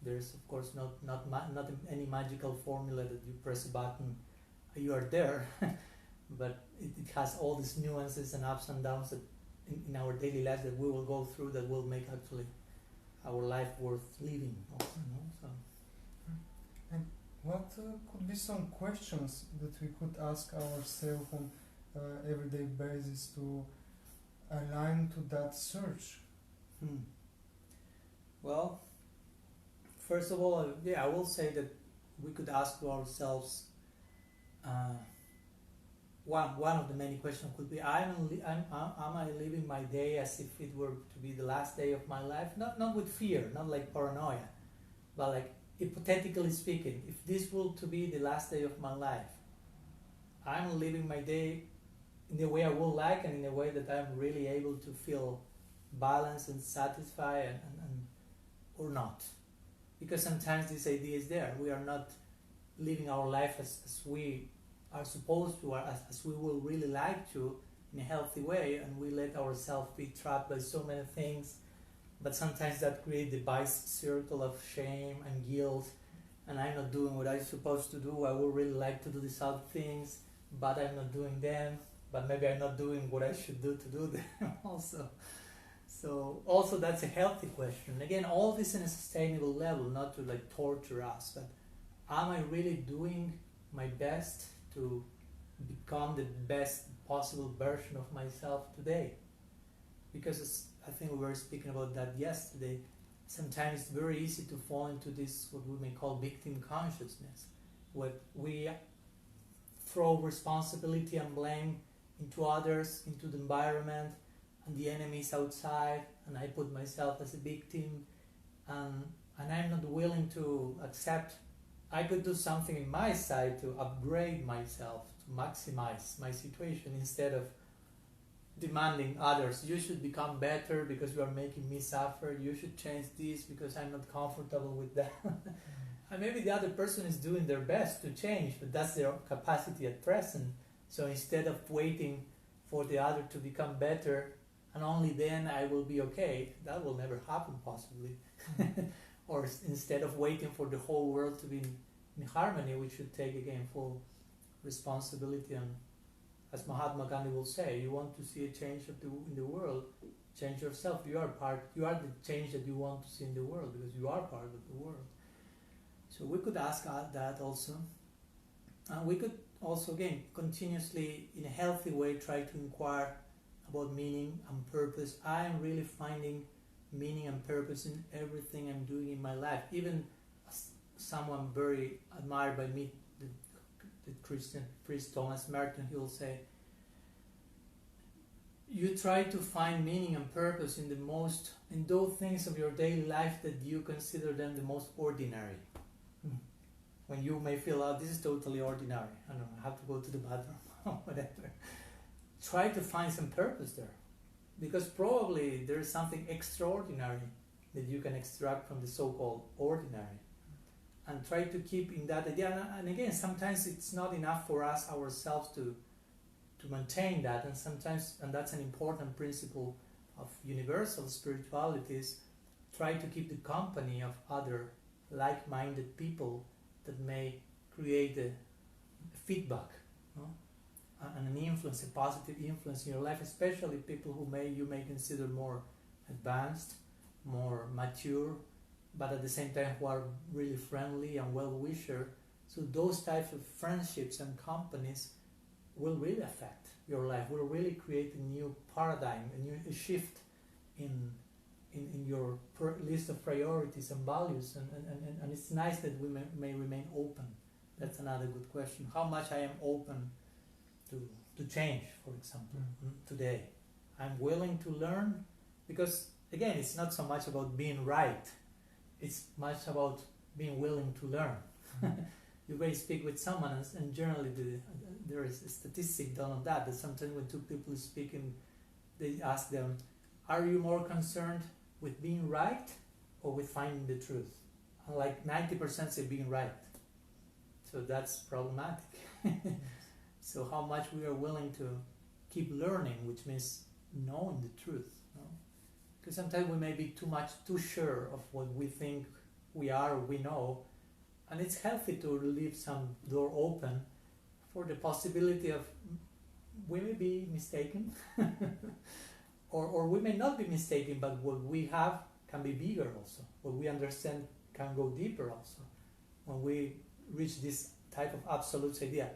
[SPEAKER 2] there's of course not any magical formula that you press a button, you are there. But it has all these nuances and ups and downs that in our daily life that we will go through, that will make actually our life worth living also, so.
[SPEAKER 1] And what could be some questions that we could ask ourselves on everyday basis to align to that search?
[SPEAKER 2] Well, first of all, I will say that we could ask to ourselves, one of the many questions could be, am I living my day as if it were to be the last day of my life? Not with fear, not like paranoia, but like hypothetically speaking, if this were to be the last day of my life, I'm living my day in the way I would like and in a way that I'm really able to feel balanced and satisfied and or not. Because sometimes this idea is there. We are not living our life as we are supposed to, or as we would really like to, in a healthy way, and we let ourselves be trapped by so many things. But sometimes that creates the vicious circle of shame and guilt, and I'm not doing what I'm supposed to do. I would really like to do these other things, but I'm not doing them. But maybe I'm not doing what I should do to do them also. So also that's a healthy question. Again, all this in a sustainable level, not to like torture us, but am I really doing my best to become the best possible version of myself today? Because I think we were speaking about that yesterday. Sometimes it's very easy to fall into this, what we may call victim consciousness, where we throw responsibility and blame into others, into the environment, and the enemy is outside, and I put myself as a victim, and I'm not willing to accept. I could do something in my side to upgrade myself, to maximize my situation, instead of demanding others, you should become better because you are making me suffer, you should change this because I'm not comfortable with that. And maybe the other person is doing their best to change, but that's their capacity at present. So instead of waiting for the other to become better and only then I will be okay, that will never happen possibly. Or instead of waiting for the whole world to be in harmony, we should take again full responsibility. And as Mahatma Gandhi will say, you want to see a change in the world, change yourself. You are the change that you want to see in the world, because you are part of the world. So we could ask that also. And we could also, again, continuously, in a healthy way, try to inquire about meaning and purpose. I am really finding meaning and purpose in everything I'm doing in my life. Even as someone very admired by me, the Christian priest Thomas Merton, he will say, you try to find meaning and purpose in those things of your daily life that you consider them the most ordinary. When you may feel, oh, this is totally ordinary, I don't know, I have to go to the bathroom or whatever. Try to find some purpose there, because probably there is something extraordinary that you can extract from the so-called ordinary, and try to keep in that idea. And again, sometimes it's not enough for us ourselves to maintain that, and sometimes, and that's an important principle of universal spiritualities, try to keep the company of other like-minded people that may create a feedback, no? And an influence, a positive influence in your life, especially people who you may consider more advanced, more mature, but at the same time who are really friendly and well-wisher. So those types of friendships and companies will really affect your life, will really create a new paradigm, a shift in your list of priorities and values, and it's nice that we may remain open. That's another good question. How much I am open to change, for example, today. I'm willing to learn, because again, it's not so much about being right, it's much about being willing to learn. You may speak with someone, and generally there is a statistic done on that sometimes when two people speak, and they ask them, are you more concerned with being right or with finding the truth? And like 90% say being right. So that's problematic. So how much we are willing to keep learning, which means knowing the truth. No? Because sometimes we may be too sure of what we think we are, or we know, and it's healthy to leave some door open for the possibility of we may be mistaken, or we may not be mistaken, but what we have can be bigger also. What we understand can go deeper also. When we reach this type of absolute idea,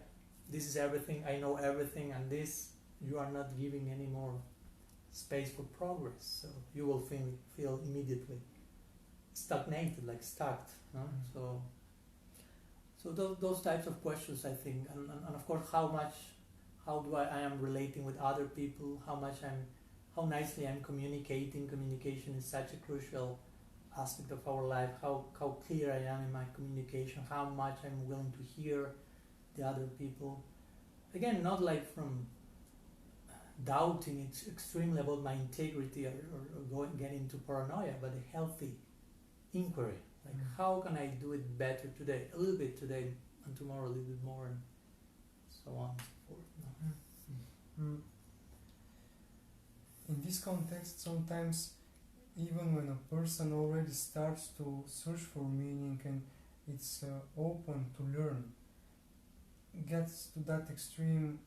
[SPEAKER 2] this is everything, I know everything, and this, you are not giving any more space for progress. So you will feel immediately stagnated, like stuck. No? So those types of questions, I think, and of course, how how I am relating with other people, how nicely I'm communicating. Communication is such a crucial aspect of our life, how clear I am in my communication, how much I'm willing to hear the other people. Again, not like from doubting extremely about my integrity or getting into paranoia, but a healthy inquiry. Like, how can I do it better today? A little bit today, and tomorrow a little bit more, and so on and so forth. No?
[SPEAKER 1] In this context, sometimes even when a person already starts to search for meaning and it's open to learn, gets to that extreme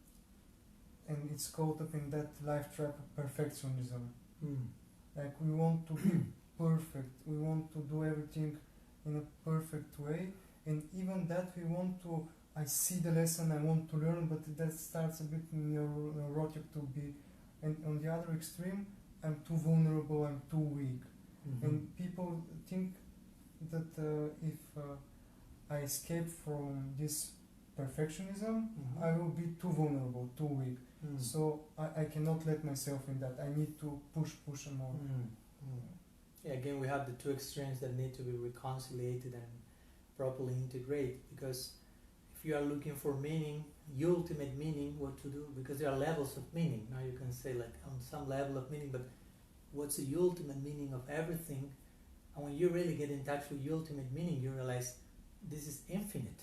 [SPEAKER 1] and it's caught up in that life trap of perfectionism. Like, we want to be perfect, we want to do everything in a perfect way, and even that we want to, I see the lesson, I want to learn, but that starts a bit neurotic to be, and on the other extreme, I'm too vulnerable, I'm too weak. And people think that if I escape from this perfectionism, I will be too vulnerable, too weak. So I cannot let myself in that. I need to push more.
[SPEAKER 2] Yeah, again, we have the two extremes that need to be reconciled and properly integrated, because if you are looking for meaning, ultimate meaning, what to do, because there are levels of meaning. Now you can say, like, on some level of meaning, but what's the ultimate meaning of everything? And when you really get in touch with ultimate meaning, you realize this is infinite.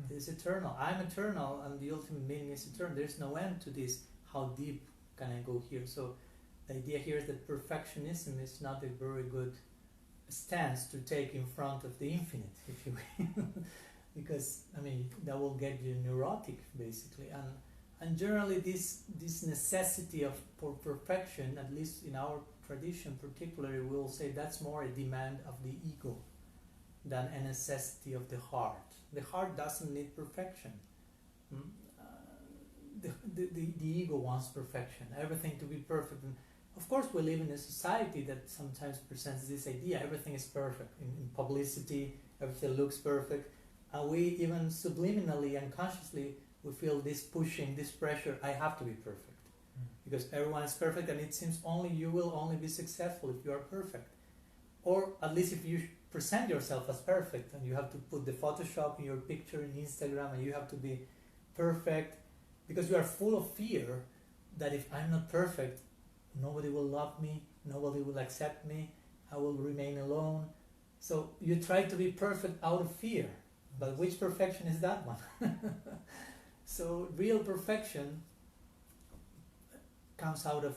[SPEAKER 2] This is eternal. I'm eternal, and the ultimate meaning is eternal. There's no end to this. How deep can I go here? So the idea here is that perfectionism is not a very good stance to take in front of the infinite, if you will. Because, I mean, that will get you neurotic, basically. And generally this necessity for perfection, at least in our tradition particularly, we'll say that's more a demand of the ego than a necessity of the heart. The heart doesn't need perfection. The ego wants perfection, everything to be perfect. And of course, we live in a society that sometimes presents this idea, everything is perfect. In publicity, everything looks perfect. And we even subliminally, unconsciously, we feel this pushing, this pressure, I have to be perfect. Because everyone is perfect, and it seems you will only be successful if you are perfect. Or at least if you present yourself as perfect, and you have to put the Photoshop in your picture in Instagram, and you have to be perfect, because you are full of fear that if I'm not perfect, nobody will love me, nobody will accept me, I will remain alone. So you try to be perfect out of fear, but which perfection is that one? So real perfection comes out of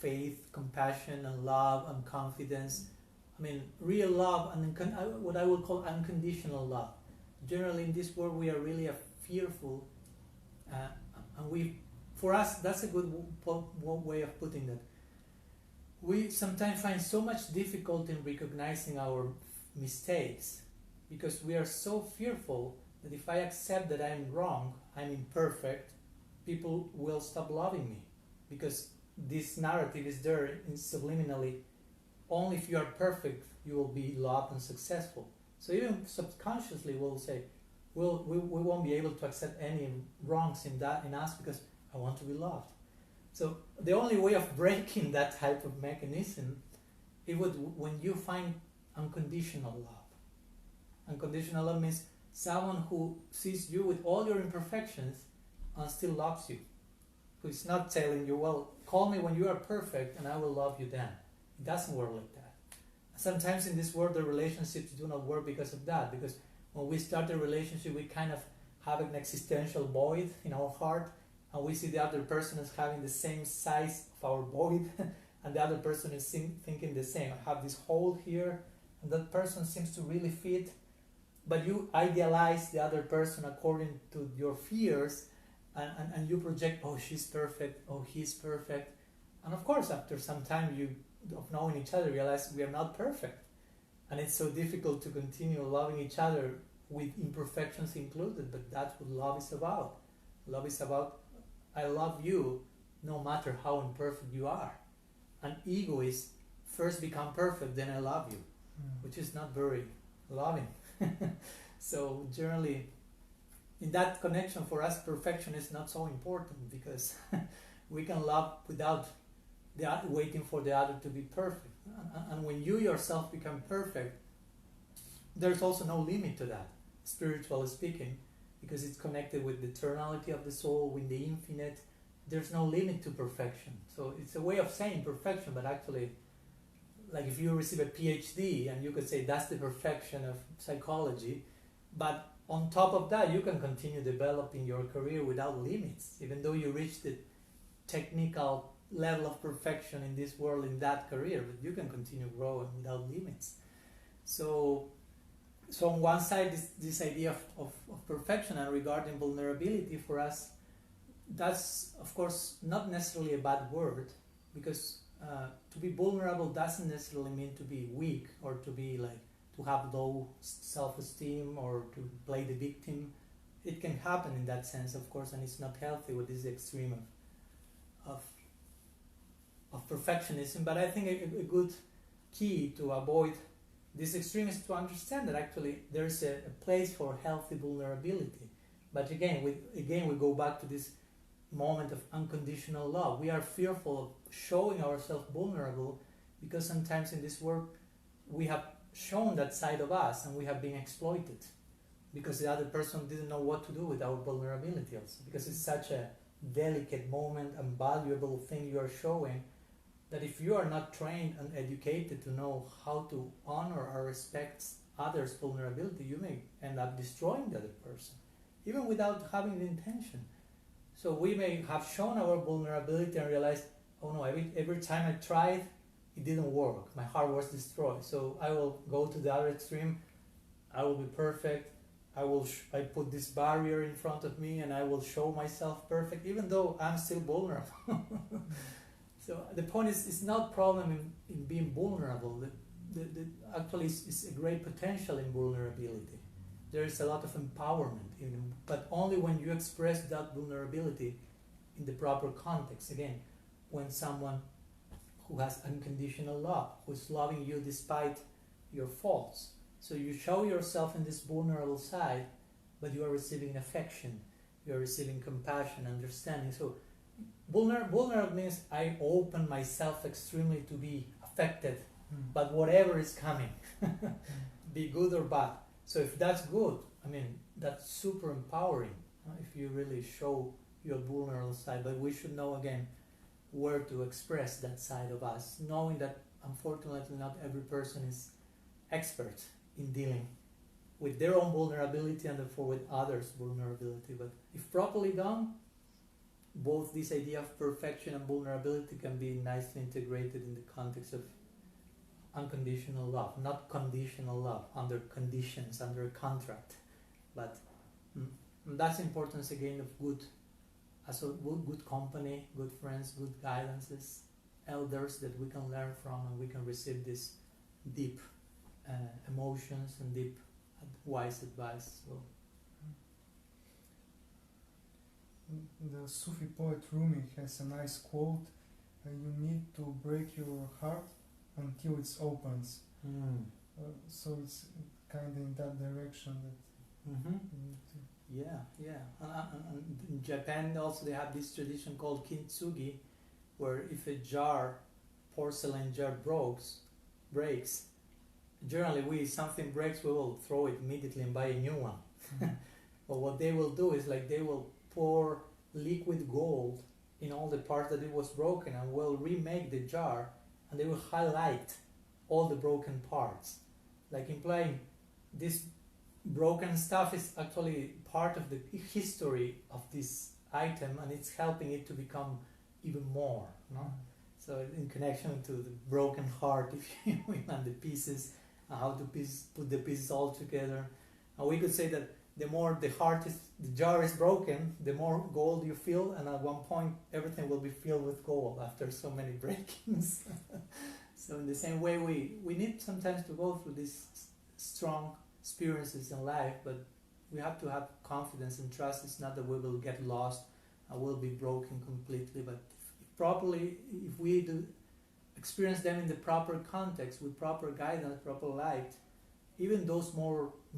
[SPEAKER 2] faith, compassion, and love, and confidence. I mean, real love and what I would call unconditional love. Generally, in this world, we are really fearful, and for us, that's a good way of putting that. We sometimes find so much difficulty in recognizing our mistakes, because we are so fearful that if I accept that I'm wrong, I'm imperfect, people will stop loving me, because this narrative is there subliminally. Only if you are perfect, you will be loved and successful. So even subconsciously, we'll say, we won't be able to accept any wrongs in us, because I want to be loved. So the only way of breaking that type of mechanism, when you find unconditional love. Unconditional love means someone who sees you with all your imperfections and still loves you. Who is not telling you, well, call me when you are perfect and I will love you then. It doesn't work like that. Sometimes in this world, the relationships do not work because of that. Because when we start a relationship, we kind of have an existential void in our heart, and we see the other person as having the same size of our void, and the other person is thinking the same. I have this hole here, and that person seems to really fit, but you idealize the other person according to your fears, and you project, oh, she's perfect, oh, he's perfect. And of course, after some time of knowing each other, realize we are not perfect. And it's so difficult to continue loving each other with imperfections included, but that's what love is about. Love is about, I love you no matter how imperfect you are. And ego is, first become perfect, then I love you, which is not very loving. So generally, in that connection, for us, perfection is not so important because we can love without waiting for the other to be perfect. And when you yourself become perfect, there's also no limit to that, spiritually speaking, because it's connected with the eternality of the soul, with the infinite. There's no limit to perfection. So it's a way of saying perfection, but actually, like if you receive a PhD and you could say that's the perfection of psychology, but on top of that, you can continue developing your career without limits, even though you reach the technical level of perfection in this world in that career, but you can continue growing without limits. So on one side, this idea of perfection, and regarding vulnerability for us, that's of course not necessarily a bad word, because to be vulnerable doesn't necessarily mean to be weak or to be like to have low self-esteem or to play the victim. It can happen in that sense, of course, and it's not healthy with this extreme of perfectionism. But I think a good key to avoid this extreme is to understand that actually there's a place for healthy vulnerability. But again, we go back to this moment of unconditional love. We are fearful of showing ourselves vulnerable because sometimes in this work we have shown that side of us and we have been exploited because the other person didn't know what to do with our vulnerability also, because it's such a delicate moment and valuable thing you are showing, that if you are not trained and educated to know how to honor or respect others' vulnerability, you may end up destroying the other person, even without having the intention. So we may have shown our vulnerability and realized, oh no, every time I tried, it didn't work. My heart was destroyed. So I will go to the other extreme. I will be perfect. I put this barrier in front of me and I will show myself perfect, even though I'm still vulnerable. So the point is, it's not problem in being vulnerable. Actually, it's a great potential in vulnerability. There is a lot of empowerment in it, but only when you express that vulnerability in the proper context. Again, when someone who has unconditional love, who's loving you despite your faults. So you show yourself in this vulnerable side, but you are receiving affection, you are receiving compassion, understanding. So vulnerable means I open myself extremely to be affected, but whatever is coming, be good or bad. So if that's good, I mean, that's super empowering, if you really show your vulnerable side. But we should know, again, where to express that side of us, knowing that unfortunately not every person is expert in dealing with their own vulnerability and therefore with others' vulnerability. But if properly done, both this idea of perfection and vulnerability can be nicely integrated in the context of unconditional love, not conditional love, under conditions, under a contract. But that's importance again of good company, good friends, good guidances, elders that we can learn from, and we can receive this deep emotions and deep wise advice as well.
[SPEAKER 1] The Sufi poet Rumi has a nice quote, you need to break your heart until it opens. So it's kind of in that direction that you need to...
[SPEAKER 2] And in Japan also they have this tradition called kintsugi, where if a porcelain jar breaks, generally something breaks, we will throw it immediately and buy a new one. But what they will do is they will pour liquid gold in all the parts that it was broken and will remake the jar, and they will highlight all the broken parts, like implying this broken stuff is actually part of the history of this item, and it's helping it to become even more, no? So in connection to the broken heart, if you will, and the pieces, how to put the pieces all together. And we could say that the more the jar is broken, the more gold you feel, and at one point everything will be filled with gold after so many breakings. So in the same way, we need sometimes to go through these strong experiences in life, but we have to have confidence and trust. It's not that we will get lost and will be broken completely, but if we do experience them in the proper context, with proper guidance, proper light, even those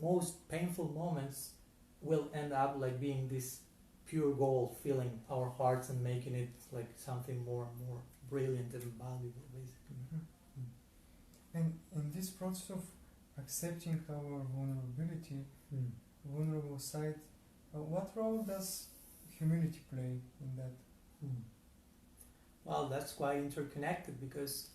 [SPEAKER 2] most painful moments will end up like being this pure gold, filling our hearts and making it like something more and more brilliant and valuable, basically.
[SPEAKER 1] And in this process of accepting our vulnerability, vulnerable side, what role does humility play in that?
[SPEAKER 2] Well, that's quite interconnected, because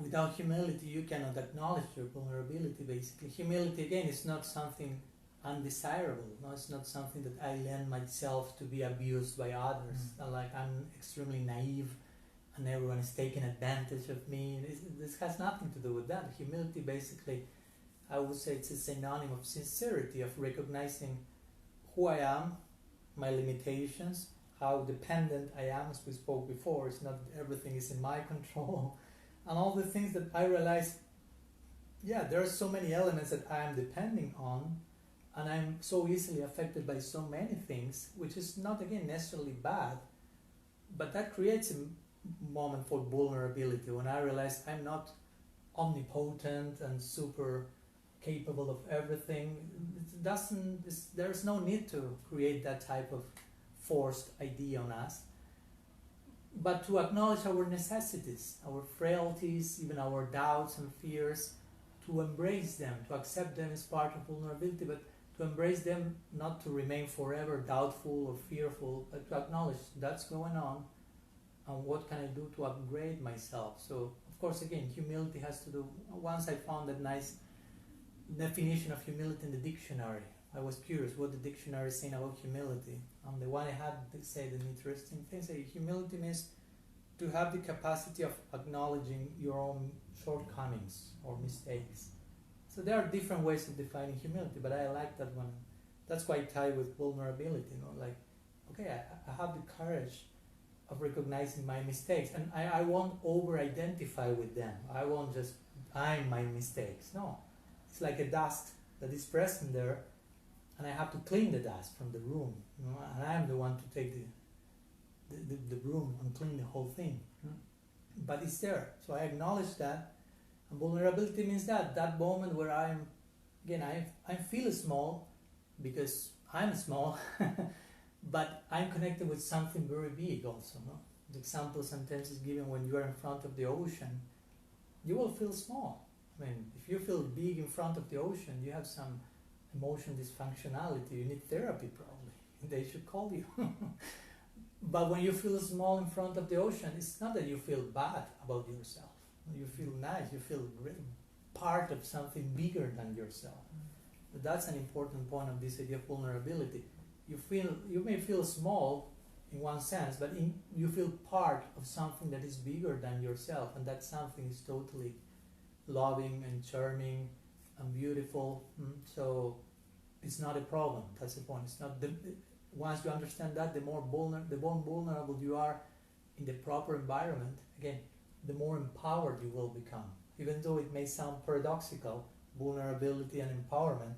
[SPEAKER 2] without humility you cannot acknowledge your vulnerability, basically. Humility, again, is not something undesirable. No, it's not something that I lend myself to be abused by others. Like I'm extremely naive and everyone is taking advantage of me. This has nothing to do with that. Humility, basically, I would say it's a synonym of sincerity, of recognizing who I am, my limitations, how dependent I am, as we spoke before. It's not that everything is in my control. And all the things that I realize, yeah, there are so many elements that I am depending on, and I'm so easily affected by so many things, which is not, again, necessarily bad, but that creates a moment for vulnerability when I realize I'm not omnipotent and super capable of everything. There's no need to create that type of forced idea on us, but to acknowledge our necessities, our frailties, even our doubts and fears, to embrace them, to accept them as part of vulnerability, but to embrace them, not to remain forever doubtful or fearful, but to acknowledge that's going on, and what can I do to upgrade myself. So, of course, again, humility has to do, once I found that nice definition of humility in the dictionary, I was curious what the dictionary is saying about humility. The one I had said an interesting thing. Say humility means to have the capacity of acknowledging your own shortcomings or mistakes. So there are different ways of defining humility, but I like that one. That's quite tied with vulnerability, like, okay, I have the courage of recognizing my mistakes, and I won't over-identify with them. I won't just, I'm my mistakes. No, it's like a dust that is present there, and I have to clean the dust from the room, and I'm the one to take the broom and clean the whole thing. But it's there, so I acknowledge that. And vulnerability means that moment where I feel small because I'm small, but I'm connected with something very big also. No? The example sometimes is given when you are in front of the ocean, you will feel small. I mean, if you feel big in front of the ocean, you have some emotion dysfunctionality, you need therapy probably. They should call you. But when you feel small in front of the ocean, it's not that you feel bad about yourself. You feel nice, you feel part of something bigger than yourself. But that's an important point of this idea of vulnerability. You may feel small in one sense, but you feel part of something that is bigger than yourself, and that something is totally loving and charming and beautiful. So it's not a problem. That's the point. It's not once you understand that, the more vulnerable you are in the proper environment, again, the more empowered you will become. Even though it may sound paradoxical, vulnerability and empowerment,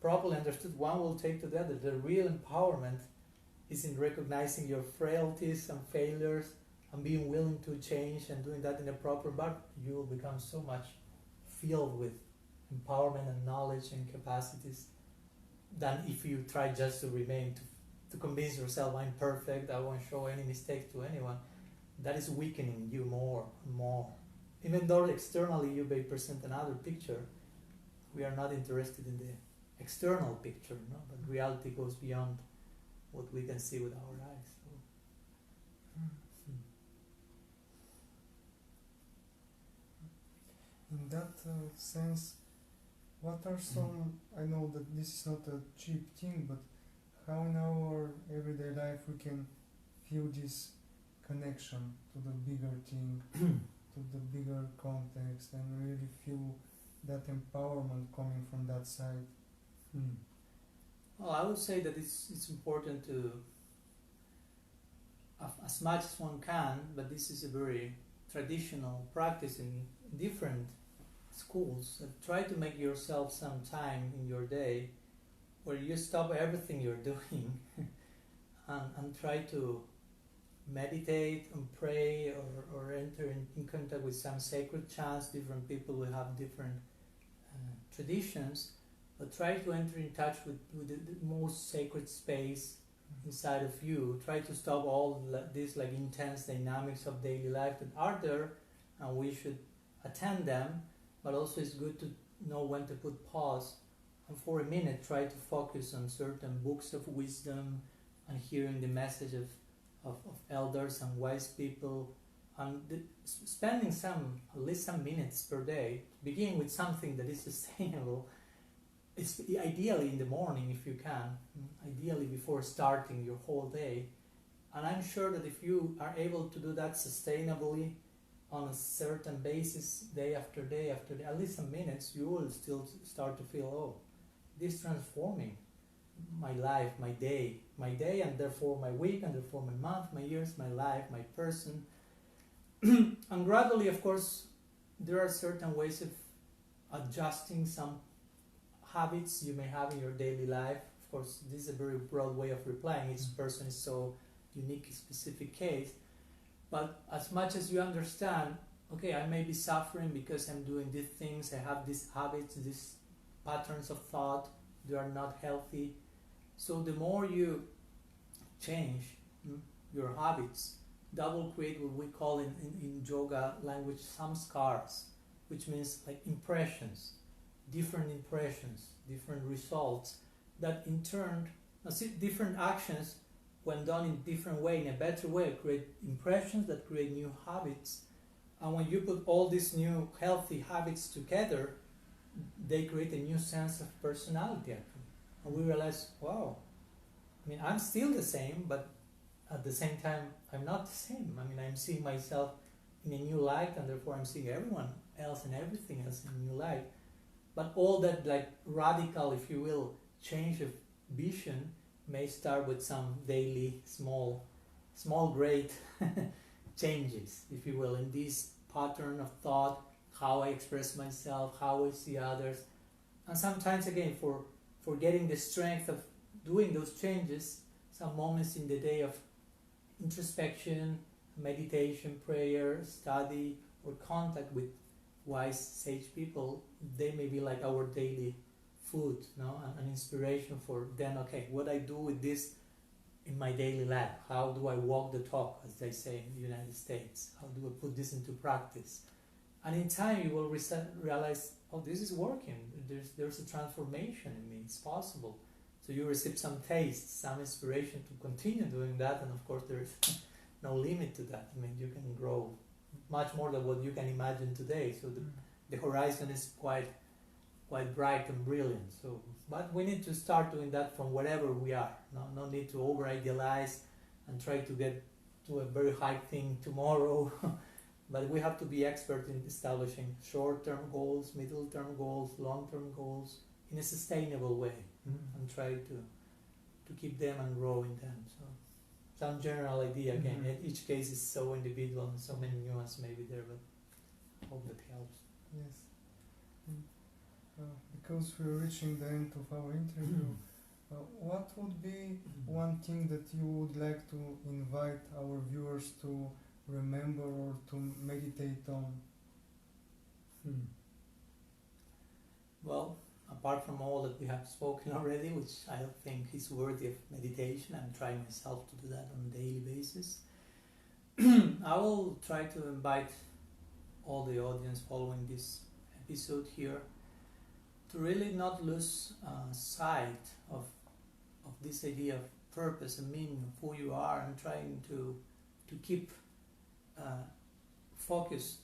[SPEAKER 2] properly understood, one will take to the other. The real empowerment is in recognizing your frailties and failures and being willing to change, and doing that in a proper environment. You will become so much filled with empowerment and knowledge and capacities than if you try just to remain, to convince yourself I'm perfect, I won't show any mistakes to anyone. That is weakening you more and more. Even though externally you may present another picture, we are not interested in the external picture, no? But reality goes beyond what we can see with our eyes. So.
[SPEAKER 1] In that sense, what are some, I know that this is not a cheap thing, but how in our everyday life we can feel this connection to the bigger thing, to the bigger context, and really feel that empowerment coming from that side?
[SPEAKER 2] Well, I would say that it's important to, as much as one can, but this is a very traditional practice in different schools, try to make yourself some time in your day where you stop everything you're doing and try to meditate and pray or enter in contact with some sacred chants. Different people will have different traditions, but try to enter in touch with the most sacred space inside of you. Try to stop all these like intense dynamics of daily life that are there, and we should attend them, but also it's good to know when to put pause, and for a minute try to focus on certain books of wisdom and hearing the message of elders and wise people, and spending at least some minutes per day, begin with something that is sustainable. It's ideally in the morning if you can, ideally before starting your whole day. And I'm sure that if you are able to do that sustainably on a certain basis, day after day after day, at least some minutes, you will still start to feel, oh, this is transforming my life, my day, and therefore my week, and therefore my month, my years, my life, my person. And gradually, of course, there are certain ways of adjusting some habits you may have in your daily life. Of course, this is a very broad way of replying. Each person is so unique, specific case. But as much as you understand, okay, I may be suffering because I'm doing these things, I have these habits, these patterns of thought, they are not healthy. So the more you change your habits, that will create what we call in yoga language samskars, which means like impressions, different results, that in turn, different actions when done in different way, in a better way, create impressions that create new habits. And when you put all these new healthy habits together, they create a new sense of personality actually. And we realize, wow, I mean, I'm still the same, but at the same time, I'm not the same. I mean, I'm seeing myself in a new light, and therefore I'm seeing everyone else and everything else in a new light. But all that like radical, if you will, change of vision may start with some daily small great changes, if you will, in this pattern of thought, how I express myself, how I see others. And sometimes again, for getting the strength of doing those changes, some moments in the day of introspection, meditation, prayer, study, or contact with wise sage people, they may be like our daily food, no? An inspiration for then, okay, what I do with this in my daily life, how do I walk the talk, as they say in the United States, how do I put this into practice? And in time you will realize, oh, this is working, there's a transformation in me, it's possible. So you receive some taste, some inspiration to continue doing that, and of course there is no limit to that. I mean, you can grow much more than what you can imagine today. So the horizon is quite bright and brilliant. So, but we need to start doing that from wherever we are. No need to over idealize and try to get to a very high thing tomorrow. But we have to be expert in establishing short-term goals, middle-term goals, long-term goals in a sustainable way, and try to keep them and grow in them. So some general idea again. Each case is so individual and so many nuances may be there, but I hope that helps.
[SPEAKER 1] Yes. Because we're reaching the end of our interview, what would be one thing that you would like to invite our viewers to remember or to meditate on?
[SPEAKER 2] Well, apart from all that we have spoken already, which I think is worthy of meditation, I'm trying myself to do that on a daily basis. I will try to invite all the audience following this episode here to really not lose sight of this idea of purpose and meaning of who you are, and trying to keep focused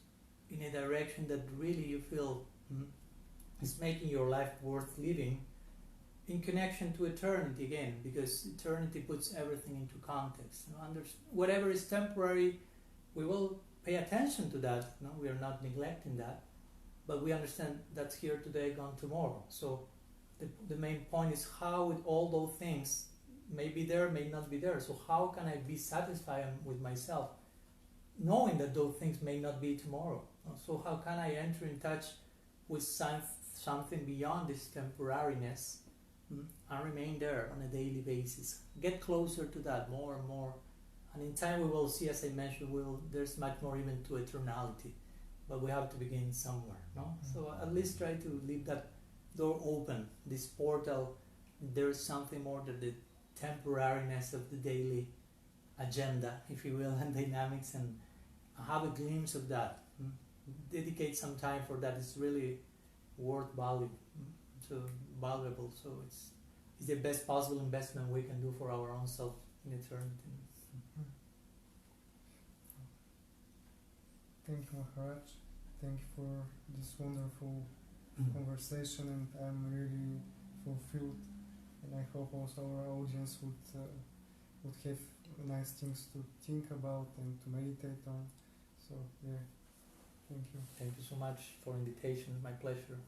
[SPEAKER 2] in a direction that really you feel is making your life worth living, in connection to eternity again, because eternity puts everything into context. Whatever is temporary, we will pay attention to that. No, we are not neglecting that, but we understand that's here today, gone tomorrow. So the main point is how with all those things may be there, may not be there. So how can I be satisfied with myself, knowing that those things may not be tomorrow? So how can I enter in touch with something beyond this temporariness and remain there on a daily basis? Get closer to that more and more. And in time we will see, as I mentioned, there's much more even to eternality. But we have to begin somewhere, no? So at least try to live that door open, this portal. There's something more than the temporariness of the daily agenda, if you will, and dynamics, and have a glimpse of that. Dedicate some time for that. It's really so valuable. So it's the best possible investment we can do for our own self in eternity.
[SPEAKER 1] Thank you, Maharaj. Thank you for this wonderful conversation, and I'm really fulfilled. And I hope also our audience would have nice things to think about and to meditate on. So yeah, thank you.
[SPEAKER 2] Thank you so much for invitation. My pleasure.